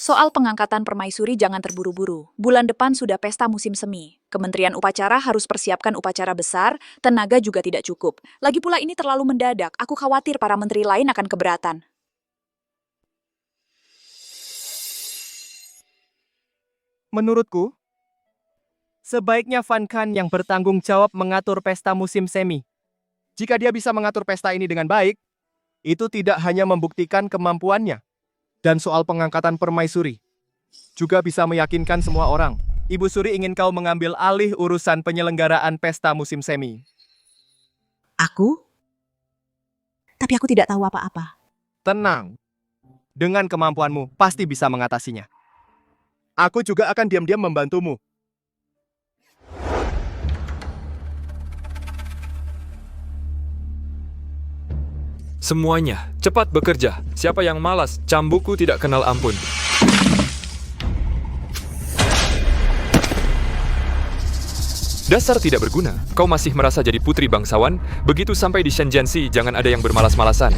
Soal pengangkatan permaisuri jangan terburu-buru. Bulan depan sudah pesta musim semi. Kementerian Upacara harus persiapkan upacara besar, tenaga juga tidak cukup. Lagi pula ini terlalu mendadak, aku khawatir para menteri lain akan keberatan. Menurutku, sebaiknya Fan Khan yang bertanggung jawab mengatur pesta musim semi. Jika dia bisa mengatur pesta ini dengan baik, itu tidak hanya membuktikan kemampuannya, dan soal pengangkatan permaisuri, juga bisa meyakinkan semua orang. Ibu Suri ingin kau mengambil alih urusan penyelenggaraan pesta musim semi. Aku? Tapi aku tidak tahu apa-apa. Tenang. Dengan kemampuanmu, pasti bisa mengatasinya. Aku juga akan diam-diam membantumu. Semuanya, cepat bekerja. Siapa yang malas, cambukku tidak kenal ampun. Dasar tidak berguna. Kau masih merasa jadi putri bangsawan? Begitu sampai di Shenjiansi, jangan ada yang bermalas-malasan.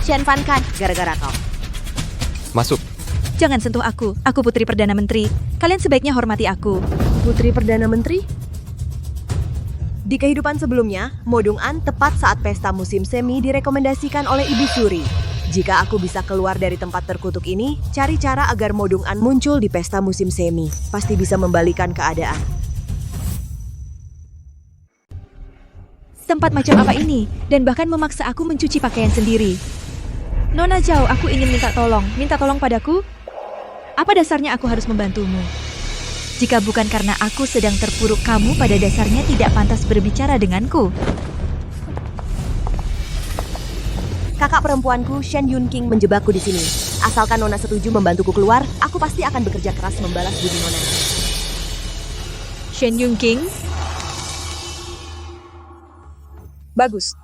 Shen Fan Khan, gara-gara kau. Masuk. Jangan sentuh aku Putri Perdana Menteri. Kalian sebaiknya hormati aku. Putri Perdana Menteri? Di kehidupan sebelumnya, Modong An tepat saat pesta musim semi direkomendasikan oleh Ibu Suri. Jika aku bisa keluar dari tempat terkutuk ini, cari cara agar Modong An muncul di pesta musim semi. Pasti bisa membalikan keadaan. Tempat macam apa ini? Dan bahkan memaksa aku mencuci pakaian sendiri. Nona Zhao, aku ingin minta tolong. Minta tolong padaku? Apa dasarnya aku harus membantumu? Jika bukan karena aku sedang terpuruk, kamu pada dasarnya tidak pantas berbicara denganku. Kakak perempuanku, Shen Yunqing, menjebakku di sini. Asalkan Nona setuju membantuku keluar, aku pasti akan bekerja keras membalas budi Nona. Shen Yunqing? Bagus.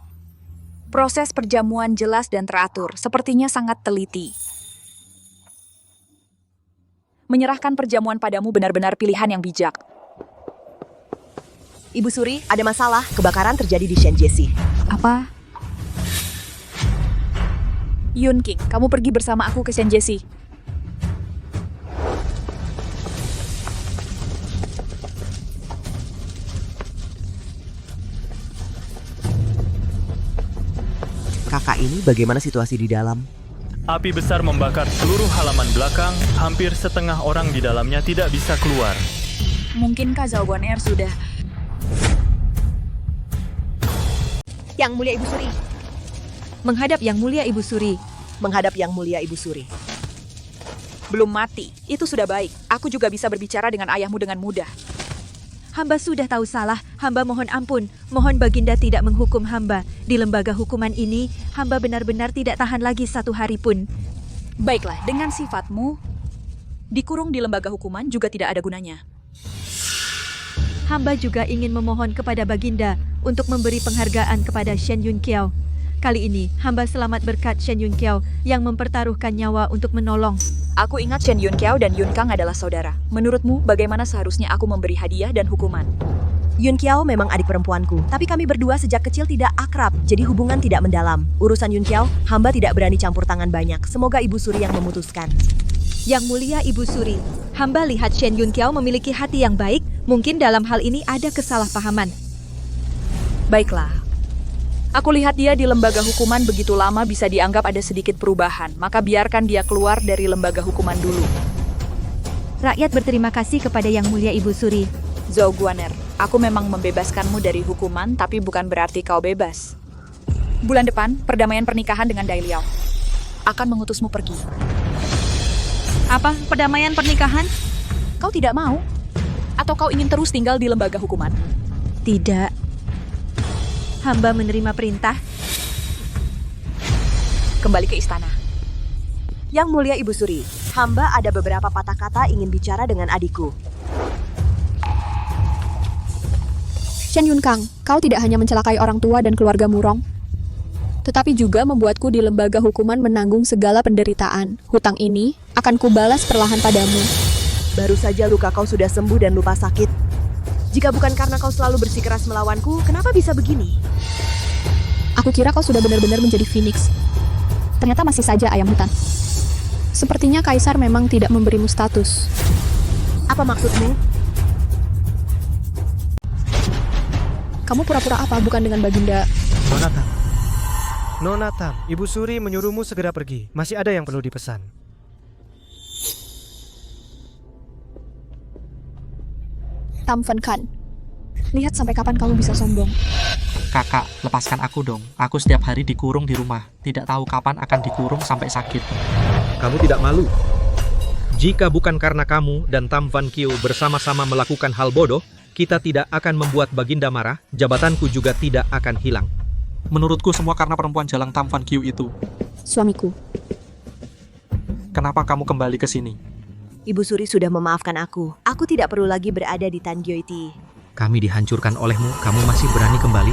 Proses perjamuan jelas dan teratur, sepertinya sangat teliti. Menyerahkan perjamuan padamu benar-benar pilihan yang bijak. Ibu Suri, ada masalah. Kebakaran terjadi di Shenjiesi. Apa? Yunqing, kamu pergi bersama aku ke Shenjiesi. Kakak ini bagaimana situasi di dalam? Api besar membakar seluruh halaman belakang, hampir setengah orang di dalamnya tidak bisa keluar. Mungkinkah Zhao Guanair sudah... Yang Mulia Ibu Suri. Menghadap Yang Mulia Ibu Suri. Menghadap Yang Mulia Ibu Suri. Belum mati. Itu sudah baik. Aku juga bisa berbicara dengan ayahmu dengan mudah. Hamba sudah tahu salah. Hamba mohon ampun. Mohon Baginda tidak menghukum hamba. Di lembaga hukuman ini, hamba benar-benar tidak tahan lagi satu hari pun. Baiklah, dengan sifatmu, dikurung di lembaga hukuman juga tidak ada gunanya. Hamba juga ingin memohon kepada Baginda untuk memberi penghargaan kepada Shen Yunqiao. Kali ini, hamba selamat berkat Shen Yunqiao yang mempertaruhkan nyawa untuk menolong. Aku ingat Shen Yunqiao dan Yun Kang adalah saudara. Menurutmu, bagaimana seharusnya aku memberi hadiah dan hukuman? Yunqiao memang adik perempuanku, tapi kami berdua sejak kecil tidak akrab, jadi hubungan tidak mendalam. Urusan Yunqiao, hamba tidak berani campur tangan banyak. Semoga Ibu Suri yang memutuskan. Yang Mulia Ibu Suri, hamba lihat Shen Yunqiao memiliki hati yang baik, mungkin dalam hal ini ada kesalahpahaman. Baiklah. Aku lihat dia di lembaga hukuman begitu lama bisa dianggap ada sedikit perubahan, maka biarkan dia keluar dari lembaga hukuman dulu. Rakyat berterima kasih kepada Yang Mulia Ibu Suri. Zhou Guaner, aku memang membebaskanmu dari hukuman, tapi bukan berarti kau bebas. Bulan depan, perdamaian pernikahan dengan Dai Liao akan mengutusmu pergi. Apa? Perdamaian pernikahan? Kau tidak mau? Atau kau ingin terus tinggal di lembaga hukuman? Tidak. Hamba menerima perintah. Kembali ke istana. Yang Mulia Ibu Suri, hamba ada beberapa patah kata ingin bicara dengan adikku. Shen Yunkang, kau tidak hanya mencelakai orang tua dan keluarga Murong, tetapi juga membuatku di lembaga hukuman menanggung segala penderitaan. Hutang ini akan kubalas perlahan padamu. Baru saja luka kau sudah sembuh dan lupa sakit. Jika bukan karena kau selalu bersikeras melawanku, kenapa bisa begini? Aku kira kau sudah benar-benar menjadi Phoenix. Ternyata masih saja ayam hutan. Sepertinya Kaisar memang tidak memberimu status. Apa maksudmu? Kamu pura-pura apa bukan dengan Baginda? Nona Tam, Ibu Suri menyuruhmu segera pergi. Masih ada yang perlu dipesan. Tam Fan Khan, lihat sampai kapan kamu bisa sombong. Kakak, lepaskan aku dong. Aku setiap hari dikurung di rumah. Tidak tahu kapan akan dikurung sampai sakit. Kamu tidak malu? Jika bukan karena kamu dan Tam Van Kieu bersama-sama melakukan hal bodoh, kita tidak akan membuat Baginda marah, jabatanku juga tidak akan hilang. Menurutku semua karena perempuan jalang Tam Van Kieu itu. Suamiku. Kenapa kamu kembali ke sini? Ibu Suri sudah memaafkan aku. Aku tidak perlu lagi berada di Tangyeoti. Kami dihancurkan olehmu, kamu masih berani kembali?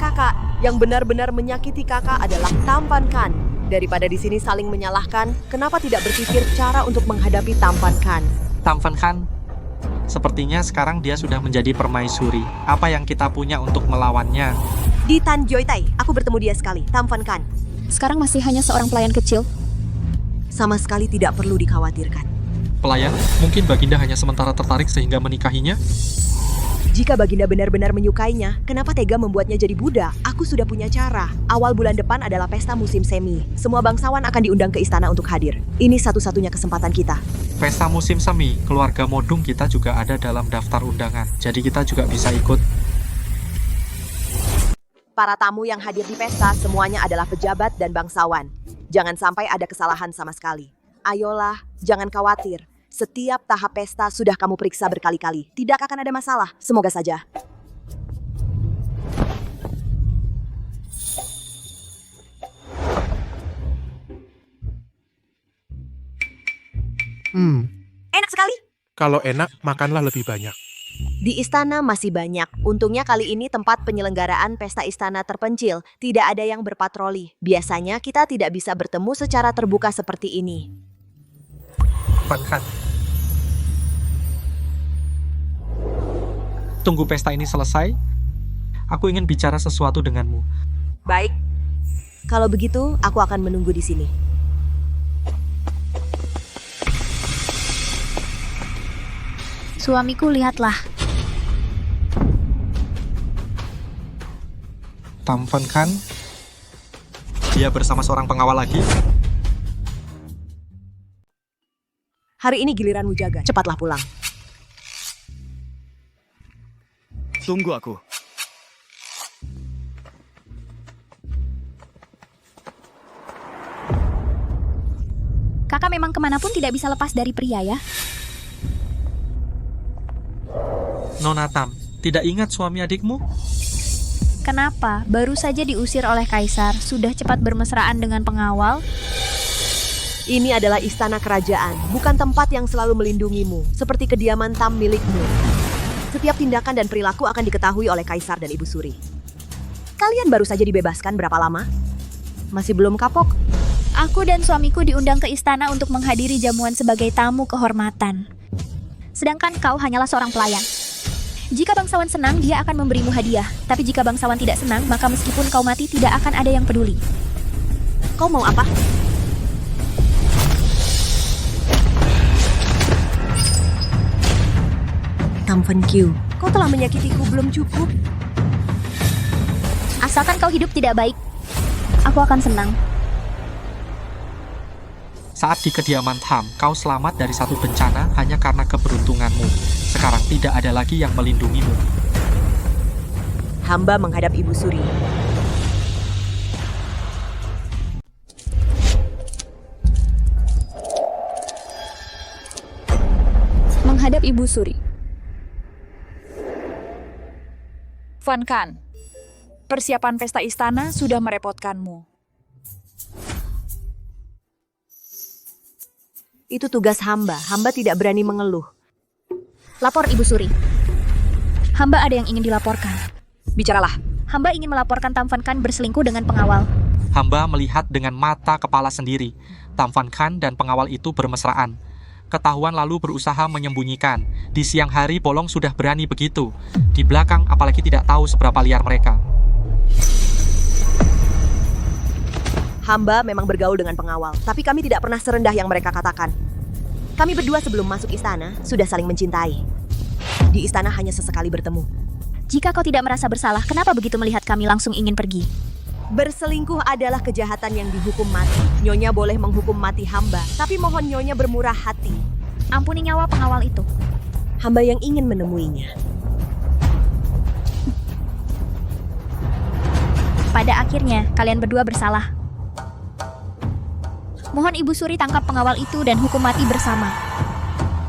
Kakak, yang benar-benar menyakiti kakak adalah Tam Fan Khan. Daripada di sini saling menyalahkan, kenapa tidak berpikir cara untuk menghadapi Tam Fan Khan? Tam Fan Khan, sepertinya sekarang dia sudah menjadi permaisuri. Apa yang kita punya untuk melawannya? Di Tangyeoti, aku bertemu dia sekali, Tam Fan Khan. Sekarang masih hanya seorang pelayan kecil. Sama sekali tidak perlu dikhawatirkan. Pelayan, mungkin Baginda hanya sementara tertarik sehingga menikahinya? Jika Baginda benar-benar menyukainya, kenapa tega membuatnya jadi budak? Aku sudah punya cara. Awal bulan depan adalah pesta musim semi. Semua bangsawan akan diundang ke istana untuk hadir. Ini satu-satunya kesempatan kita. Pesta musim semi, keluarga Modung kita juga ada dalam daftar undangan. Jadi kita juga bisa ikut. Para tamu yang hadir di pesta semuanya adalah pejabat dan bangsawan. Jangan sampai ada kesalahan sama sekali. Ayolah, jangan khawatir. Setiap tahap pesta sudah kamu periksa berkali-kali. Tidak akan ada masalah, semoga saja. Enak sekali. Kalau enak, makanlah lebih banyak. Di istana masih banyak. Untungnya kali ini tempat penyelenggaraan pesta istana terpencil. Tidak ada yang berpatroli. Biasanya kita tidak bisa bertemu secara terbuka seperti ini. Fan Khan. Tunggu pesta ini selesai. Aku ingin bicara sesuatu denganmu. Baik. Kalau begitu, aku akan menunggu di sini. Suamiku, lihatlah. Tam Fan Khan. Dia bersama seorang pengawal lagi. Hari ini giliranmu jaga. Cepatlah pulang. Tunggu aku. Kakak memang kemanapun tidak bisa lepas dari pria ya? Nona Tam, tidak ingat suami adikmu? Kenapa? Baru saja diusir oleh Kaisar, sudah cepat bermesraan dengan pengawal? Ini adalah istana kerajaan, bukan tempat yang selalu melindungimu, seperti kediaman Tam milikmu. Setiap tindakan dan perilaku akan diketahui oleh Kaisar dan Ibu Suri. Kalian baru saja dibebaskan berapa lama? Masih belum kapok? Aku dan suamiku diundang ke istana untuk menghadiri jamuan sebagai tamu kehormatan. Sedangkan kau hanyalah seorang pelayan. Jika bangsawan senang, dia akan memberimu hadiah. Tapi jika bangsawan tidak senang, maka meskipun kau mati, tidak akan ada yang peduli. Kau mau apa? Tam Fen Kyu, kau telah menyakitiku belum cukup. Asalkan kau hidup tidak baik, aku akan senang. Saat di kediaman Tam, kau selamat dari satu bencana hanya karena keberuntunganmu. Sekarang tidak ada lagi yang melindungimu. Hamba menghadap Ibu Suri. Menghadap Ibu Suri. Fan Kan, persiapan pesta istana sudah merepotkanmu. Itu tugas hamba. Hamba tidak berani mengeluh. Lapor Ibu Suri. Hamba ada yang ingin dilaporkan. Bicaralah. Hamba ingin melaporkan Tam Fan Kan berselingkuh dengan pengawal. Hamba melihat dengan mata kepala sendiri. Tam Fan Kan dan pengawal itu bermesraan. Ketahuan lalu berusaha menyembunyikan. Di siang hari Bolong sudah berani begitu. Di belakang apalagi tidak tahu seberapa liar mereka. Hamba memang bergaul dengan pengawal, tapi kami tidak pernah serendah yang mereka katakan. Kami berdua sebelum masuk istana sudah saling mencintai. Di istana hanya sesekali bertemu. Jika kau tidak merasa bersalah, kenapa begitu melihat kami langsung ingin pergi? Berselingkuh adalah kejahatan yang dihukum mati. Nyonya boleh menghukum mati hamba, tapi mohon Nyonya bermurah hati. Ampuni nyawa pengawal itu. Hamba yang ingin menemuinya. Pada akhirnya, kalian berdua bersalah. Mohon Ibu Suri tangkap pengawal itu dan hukum mati bersama.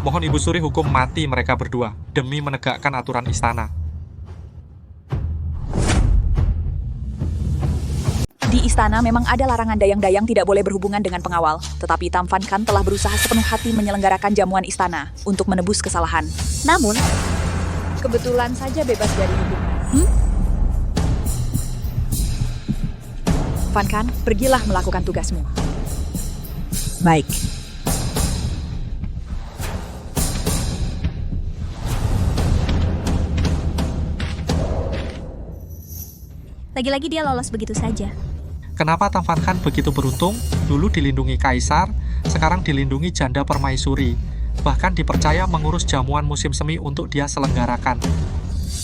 Mohon Ibu Suri hukum mati mereka berdua, demi menegakkan aturan istana. Di istana memang ada larangan dayang-dayang tidak boleh berhubungan dengan pengawal, tetapi Tam Fan Kan telah berusaha sepenuh hati menyelenggarakan jamuan istana untuk menebus kesalahan. Namun, kebetulan saja bebas dari hukuman. Fan Kan, pergilah melakukan tugasmu. Baik. lagi-lagi dia lolos begitu saja. Kenapa Tam Fan Kan begitu beruntung? Dulu dilindungi kaisar, sekarang dilindungi janda permaisuri. Bahkan dipercaya mengurus jamuan musim semi untuk dia selenggarakan.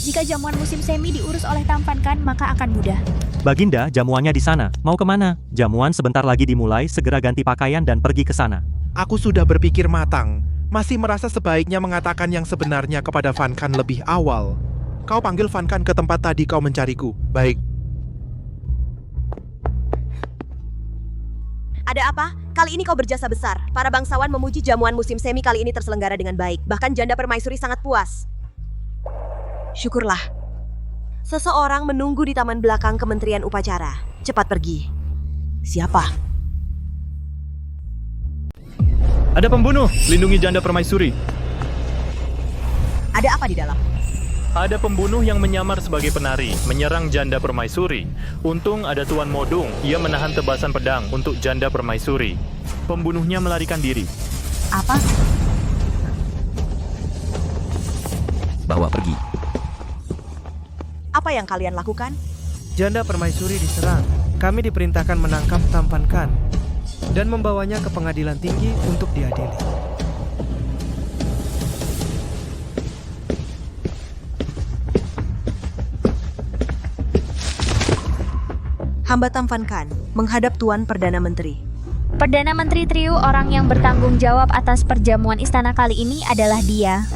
Jika jamuan musim semi diurus oleh Tam Fan Kan, maka akan mudah. Baginda, jamuannya di sana. Mau kemana? Jamuan sebentar lagi dimulai, segera ganti pakaian dan pergi ke sana. Aku sudah berpikir matang. Masih merasa sebaiknya mengatakan yang sebenarnya kepada Fan Kan lebih awal. Kau panggil Fan Kan ke tempat tadi kau mencariku. Baik. Ada apa? Kali ini kau berjasa besar. Para bangsawan memuji jamuan musim semi kali ini terselenggara dengan baik. Bahkan janda permaisuri sangat puas. Syukurlah. Seseorang menunggu di taman belakang Kementerian Upacara. Cepat pergi. Siapa? Ada pembunuh, lindungi janda permaisuri. Ada apa di dalam? Ada pembunuh yang menyamar sebagai penari, menyerang janda permaisuri. Untung ada Tuan Modong, ia menahan tebasan pedang untuk janda permaisuri. Pembunuhnya melarikan diri. Apa? Bawa pergi. Apa yang kalian lakukan? Janda permaisuri diserang. Kami diperintahkan menangkap Tam Fan Kan dan membawanya ke pengadilan tinggi untuk diadili. Hamba Tam Fan Kan menghadap Tuan Perdana Menteri. Perdana Menteri Triu, orang yang bertanggung jawab atas perjamuan istana kali ini adalah dia.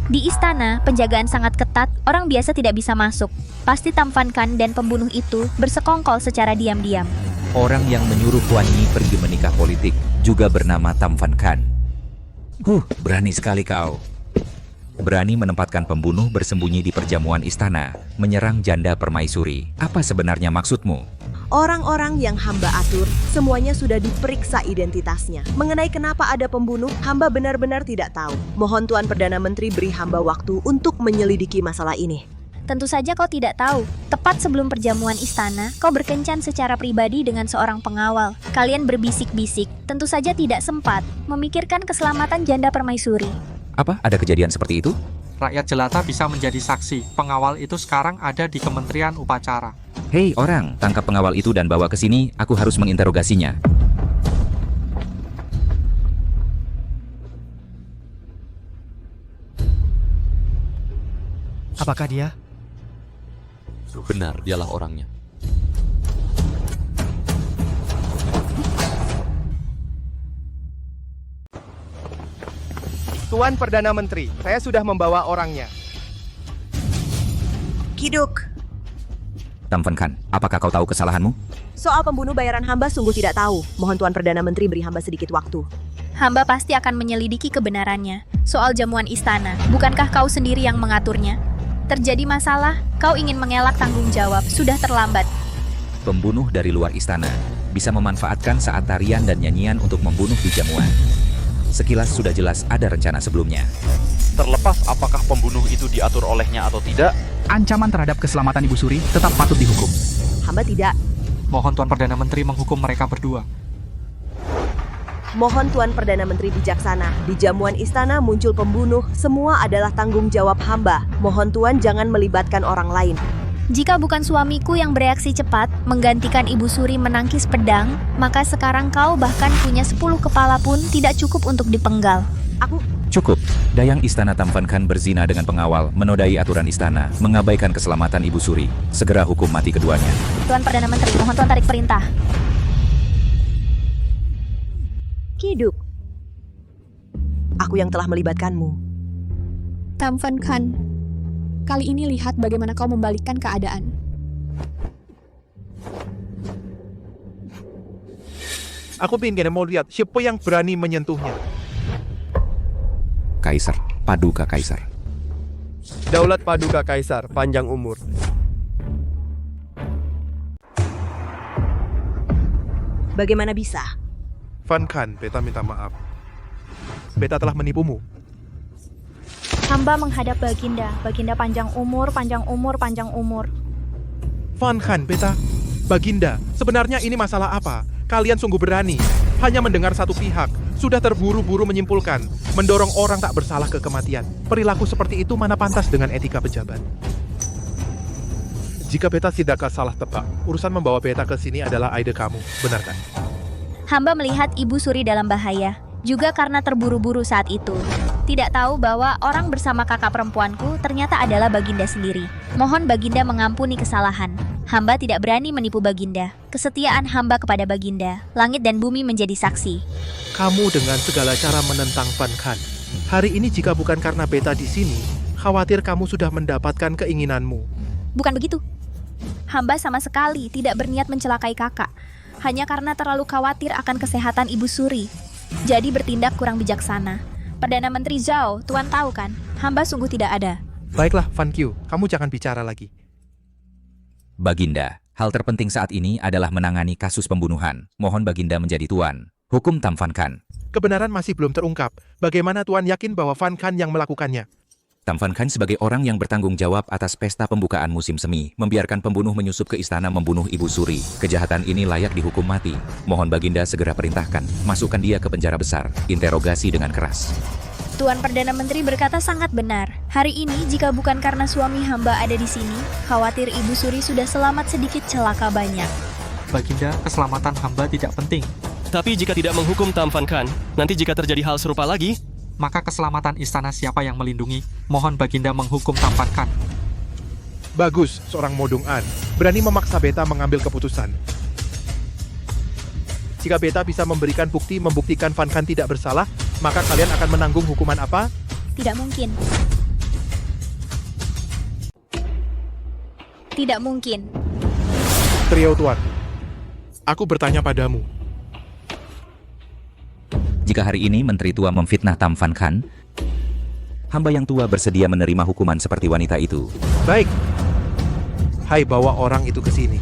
Di istana, penjagaan sangat ketat, orang biasa tidak bisa masuk. Pasti Tam Fan Kan dan pembunuh itu bersekongkol secara diam-diam. Orang yang menyuruh Kuan Yi pergi menikah politik juga bernama Tam Fan Kan. Berani sekali kau. Berani menempatkan pembunuh bersembunyi di perjamuan istana, menyerang janda permaisuri. Apa sebenarnya maksudmu? Orang-orang yang hamba atur, semuanya sudah diperiksa identitasnya. Mengenai kenapa ada pembunuh, hamba benar-benar tidak tahu. Mohon Tuan Perdana Menteri beri hamba waktu untuk menyelidiki masalah ini. Tentu saja kau tidak tahu. Tepat sebelum perjamuan istana, kau berkencan secara pribadi dengan seorang pengawal. Kalian berbisik-bisik, tentu saja tidak sempat memikirkan keselamatan janda permaisuri. Apa? Ada kejadian seperti itu? Rakyat jelata bisa menjadi saksi. Pengawal itu sekarang ada di Kementerian Upacara. Hei orang, tangkap pengawal itu dan bawa ke sini. Aku harus menginterogasinya. Apakah dia? Benar, dialah orangnya. Tuan Perdana Menteri, saya sudah membawa orangnya. Kiduk, Tam Van Khan, apakah kau tahu kesalahanmu? soal pembunuh bayaran hamba sungguh tidak tahu. Mohon Tuan Perdana Menteri beri hamba sedikit waktu. Hamba pasti akan menyelidiki kebenarannya. Soal jamuan istana, bukankah kau sendiri yang mengaturnya? Terjadi masalah, kau ingin mengelak tanggung jawab, sudah terlambat. Pembunuh dari luar istana bisa memanfaatkan saat tarian dan nyanyian untuk membunuh di jamuan. Sekilas sudah jelas ada rencana sebelumnya. Terlepas apakah pembunuh itu diatur olehnya atau tidak, Ancaman terhadap keselamatan Ibu Suri tetap patut dihukum. Hamba tidak. Mohon Tuan Perdana Menteri menghukum mereka berdua. Mohon Tuan Perdana Menteri bijaksana. Di jamuan istana muncul pembunuh, semua adalah tanggung jawab hamba. Mohon Tuan jangan melibatkan orang lain. Jika bukan suamiku yang bereaksi cepat, menggantikan Ibu Suri menangkis pedang, maka sekarang kau bahkan punya 10 kepala pun tidak cukup untuk dipenggal. Cukup. Dayang Istana Tam Van Khan berzina dengan pengawal, menodai aturan istana, mengabaikan keselamatan Ibu Suri. Segera hukum mati keduanya. Tuan Perdana Menteri, mohon Tuan tarik perintah. Kiduk, aku yang telah melibatkanmu. Tam Van Khan, kali ini lihat bagaimana kau membalikkan keadaan. Aku ingin mau lihat siapa yang berani menyentuhnya. Kaisar, Paduka Kaisar. Daulat Paduka Kaisar, panjang umur. Bagaimana bisa? Van Khan, beta minta maaf. Beta telah menipumu. Hamba menghadap Baginda. Baginda panjang umur, panjang umur, panjang umur. Van Khan, beta. Baginda, sebenarnya ini masalah apa? Kalian sungguh berani. Hanya mendengar satu pihak, sudah terburu-buru menyimpulkan, mendorong orang tak bersalah ke kematian. Perilaku seperti itu mana pantas dengan etika pejabat? Jika beta tidak salah tebak, urusan membawa beta ke sini adalah ide kamu, benar kan? Hamba melihat Ibu Suri dalam bahaya, juga karena terburu-buru saat itu. Tidak tahu bahwa orang bersama kakak perempuanku ternyata adalah Baginda sendiri. Mohon Baginda mengampuni kesalahan. Hamba tidak berani menipu Baginda. Kesetiaan hamba kepada Baginda, langit dan bumi menjadi saksi. Kamu dengan segala cara menentang Van Khan. Hari ini jika bukan karena beta di sini, khawatir kamu sudah mendapatkan keinginanmu. Bukan begitu. Hamba sama sekali tidak berniat mencelakai kakak. Hanya karena terlalu khawatir akan kesehatan Ibu Suri. Jadi bertindak kurang bijaksana. Perdana Menteri Zhao, Tuan tahu kan, hamba sungguh tidak ada. Baiklah, Van Q, kamu jangan bicara lagi. Baginda, hal terpenting saat ini adalah menangani kasus pembunuhan. Mohon Baginda menjadi tuan. Hukum Tam Van Khan. Kebenaran masih belum terungkap. Bagaimana Tuan yakin bahwa Van Khan yang melakukannya? Tam Van Khan sebagai orang yang bertanggung jawab atas pesta pembukaan musim semi, membiarkan pembunuh menyusup ke istana membunuh Ibu Suri. Kejahatan ini layak dihukum mati. Mohon Baginda segera perintahkan, masukkan dia ke penjara besar, interogasi dengan keras. Tuan Perdana Menteri berkata sangat benar. Hari ini jika bukan karena suami hamba ada di sini, khawatir Ibu Suri sudah selamat sedikit celaka banyak. Baginda, keselamatan hamba tidak penting. Tapi jika tidak menghukum Tam Van Khan, nanti jika terjadi hal serupa lagi, maka keselamatan istana siapa yang melindungi? Mohon Baginda menghukum Tam Van Khan. Bagus, seorang Modong An. Berani memaksa beta mengambil keputusan. Jika beta bisa memberikan bukti membuktikan Van Khan tidak bersalah, maka kalian akan menanggung hukuman apa? Tidak mungkin. Tidak mungkin. Trio Tuan, aku bertanya padamu. Jika hari ini Menteri Tua memfitnah Tam Van Khan, hamba yang tua bersedia menerima hukuman seperti wanita itu. Baik. Hai, bawa orang itu ke sini.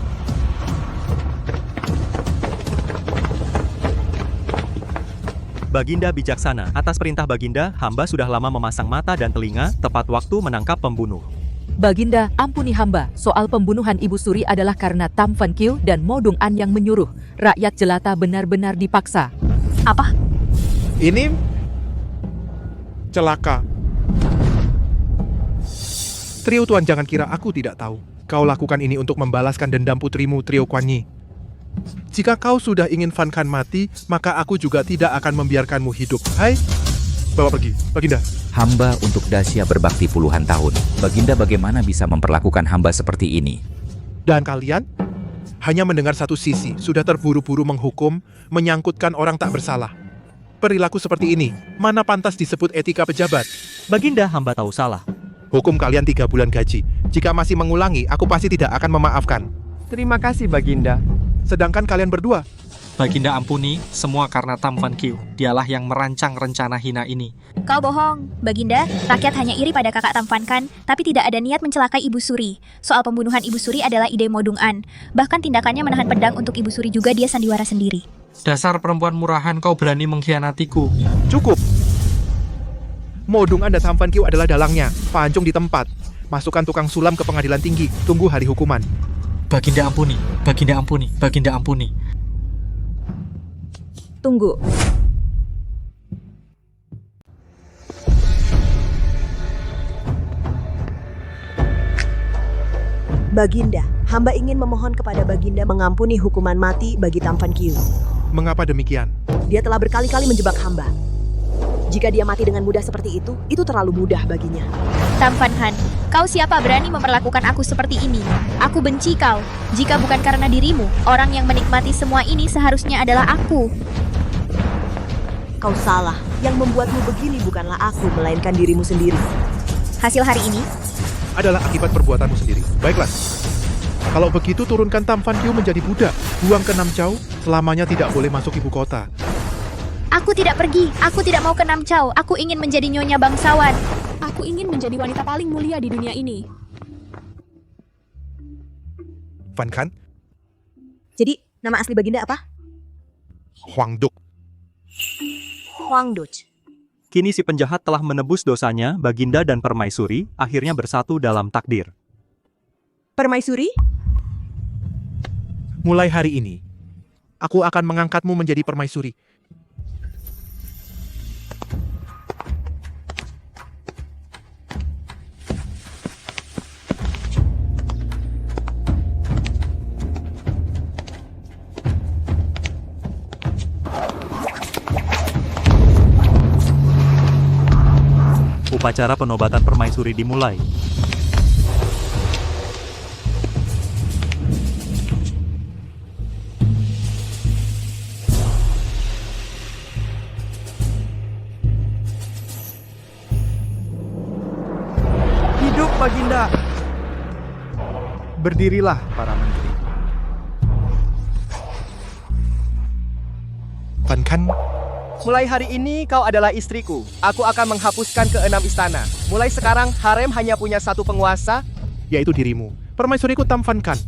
Baginda bijaksana, atas perintah Baginda, hamba sudah lama memasang mata dan telinga, tepat waktu menangkap pembunuh. Baginda, ampuni hamba. Soal pembunuhan Ibu Suri adalah karena Tam Van Q dan Modong An yang menyuruh. Rakyat jelata benar-benar dipaksa. Apa? Ini celaka. Trio Tuan, jangan kira aku tidak tahu. Kau lakukan ini untuk membalaskan dendam putrimu, Trio Kuan Yi. Jika kau sudah ingin Van Khan mati, maka aku juga tidak akan membiarkanmu hidup. Hai, bawa pergi. Baginda. Hamba untuk Dasya berbakti puluhan tahun. Baginda bagaimana bisa memperlakukan hamba seperti ini? Dan kalian hanya mendengar satu sisi, sudah terburu-buru menghukum, menyangkutkan orang tak bersalah. Perilaku seperti ini, mana pantas disebut etika pejabat? Baginda, hamba tahu salah. Hukum kalian 3 bulan gaji. Jika masih mengulangi, aku pasti tidak akan memaafkan. Terima kasih, Baginda. Sedangkan kalian berdua, Baginda ampuni, semua karena Tam Van Kieu. Dialah yang merancang rencana hina ini. Kau bohong, Baginda. Rakyat hanya iri pada kakak Tam Van Kan, tapi tidak ada niat mencelakai Ibu Suri. Soal pembunuhan Ibu Suri adalah ide Mo Dong An. Bahkan tindakannya menahan pedang untuk Ibu Suri juga dia sandiwara sendiri. Dasar perempuan murahan, kau berani mengkhianatiku. cukup. Mo Dong An dan Tam Van Kieu adalah dalangnya. Pancung di tempat. Masukkan tukang sulam ke pengadilan tinggi. Tunggu hari hukuman. Baginda ampuni, Baginda ampuni, Baginda ampuni. Tunggu. Baginda, hamba ingin memohon kepada Baginda mengampuni hukuman mati bagi Tam Van Kieu. Mengapa demikian? Dia telah berkali-kali menjebak hamba. Jika dia mati dengan mudah seperti itu terlalu mudah baginya. Tam Van Han, kau siapa berani memperlakukan aku seperti ini? Aku benci kau. Jika bukan karena dirimu, orang yang menikmati semua ini seharusnya adalah aku. Kau salah. Yang membuatmu begini bukanlah aku, melainkan dirimu sendiri. Hasil hari ini Adalah akibat perbuatanmu sendiri. Baiklah. Kalau begitu turunkan Tam Van Kieu menjadi budak. Buang ke Nam Chao, selamanya tidak boleh masuk ibu kota. Aku tidak pergi. Aku tidak mau ke Nam Chao. Aku ingin menjadi nyonya bangsawan. Aku ingin menjadi wanita paling mulia di dunia ini. Van Kan, Jadi, nama asli Baginda apa? Huang Duk. Huang Duc. Kini si penjahat telah menebus dosanya, Baginda dan Permaisuri akhirnya bersatu dalam takdir. Permaisuri? Mulai hari ini, aku akan mengangkatmu menjadi permaisuri. Upacara penobatan Permaisuri dimulai. Hidup Baginda. Berdirilah para menteri. Van Kan, Mulai hari ini kau adalah istriku. Aku akan menghapuskan ke-6 istana. Mulai sekarang harem hanya punya satu penguasa, yaitu dirimu. Permaisuriku Tam Van Kan.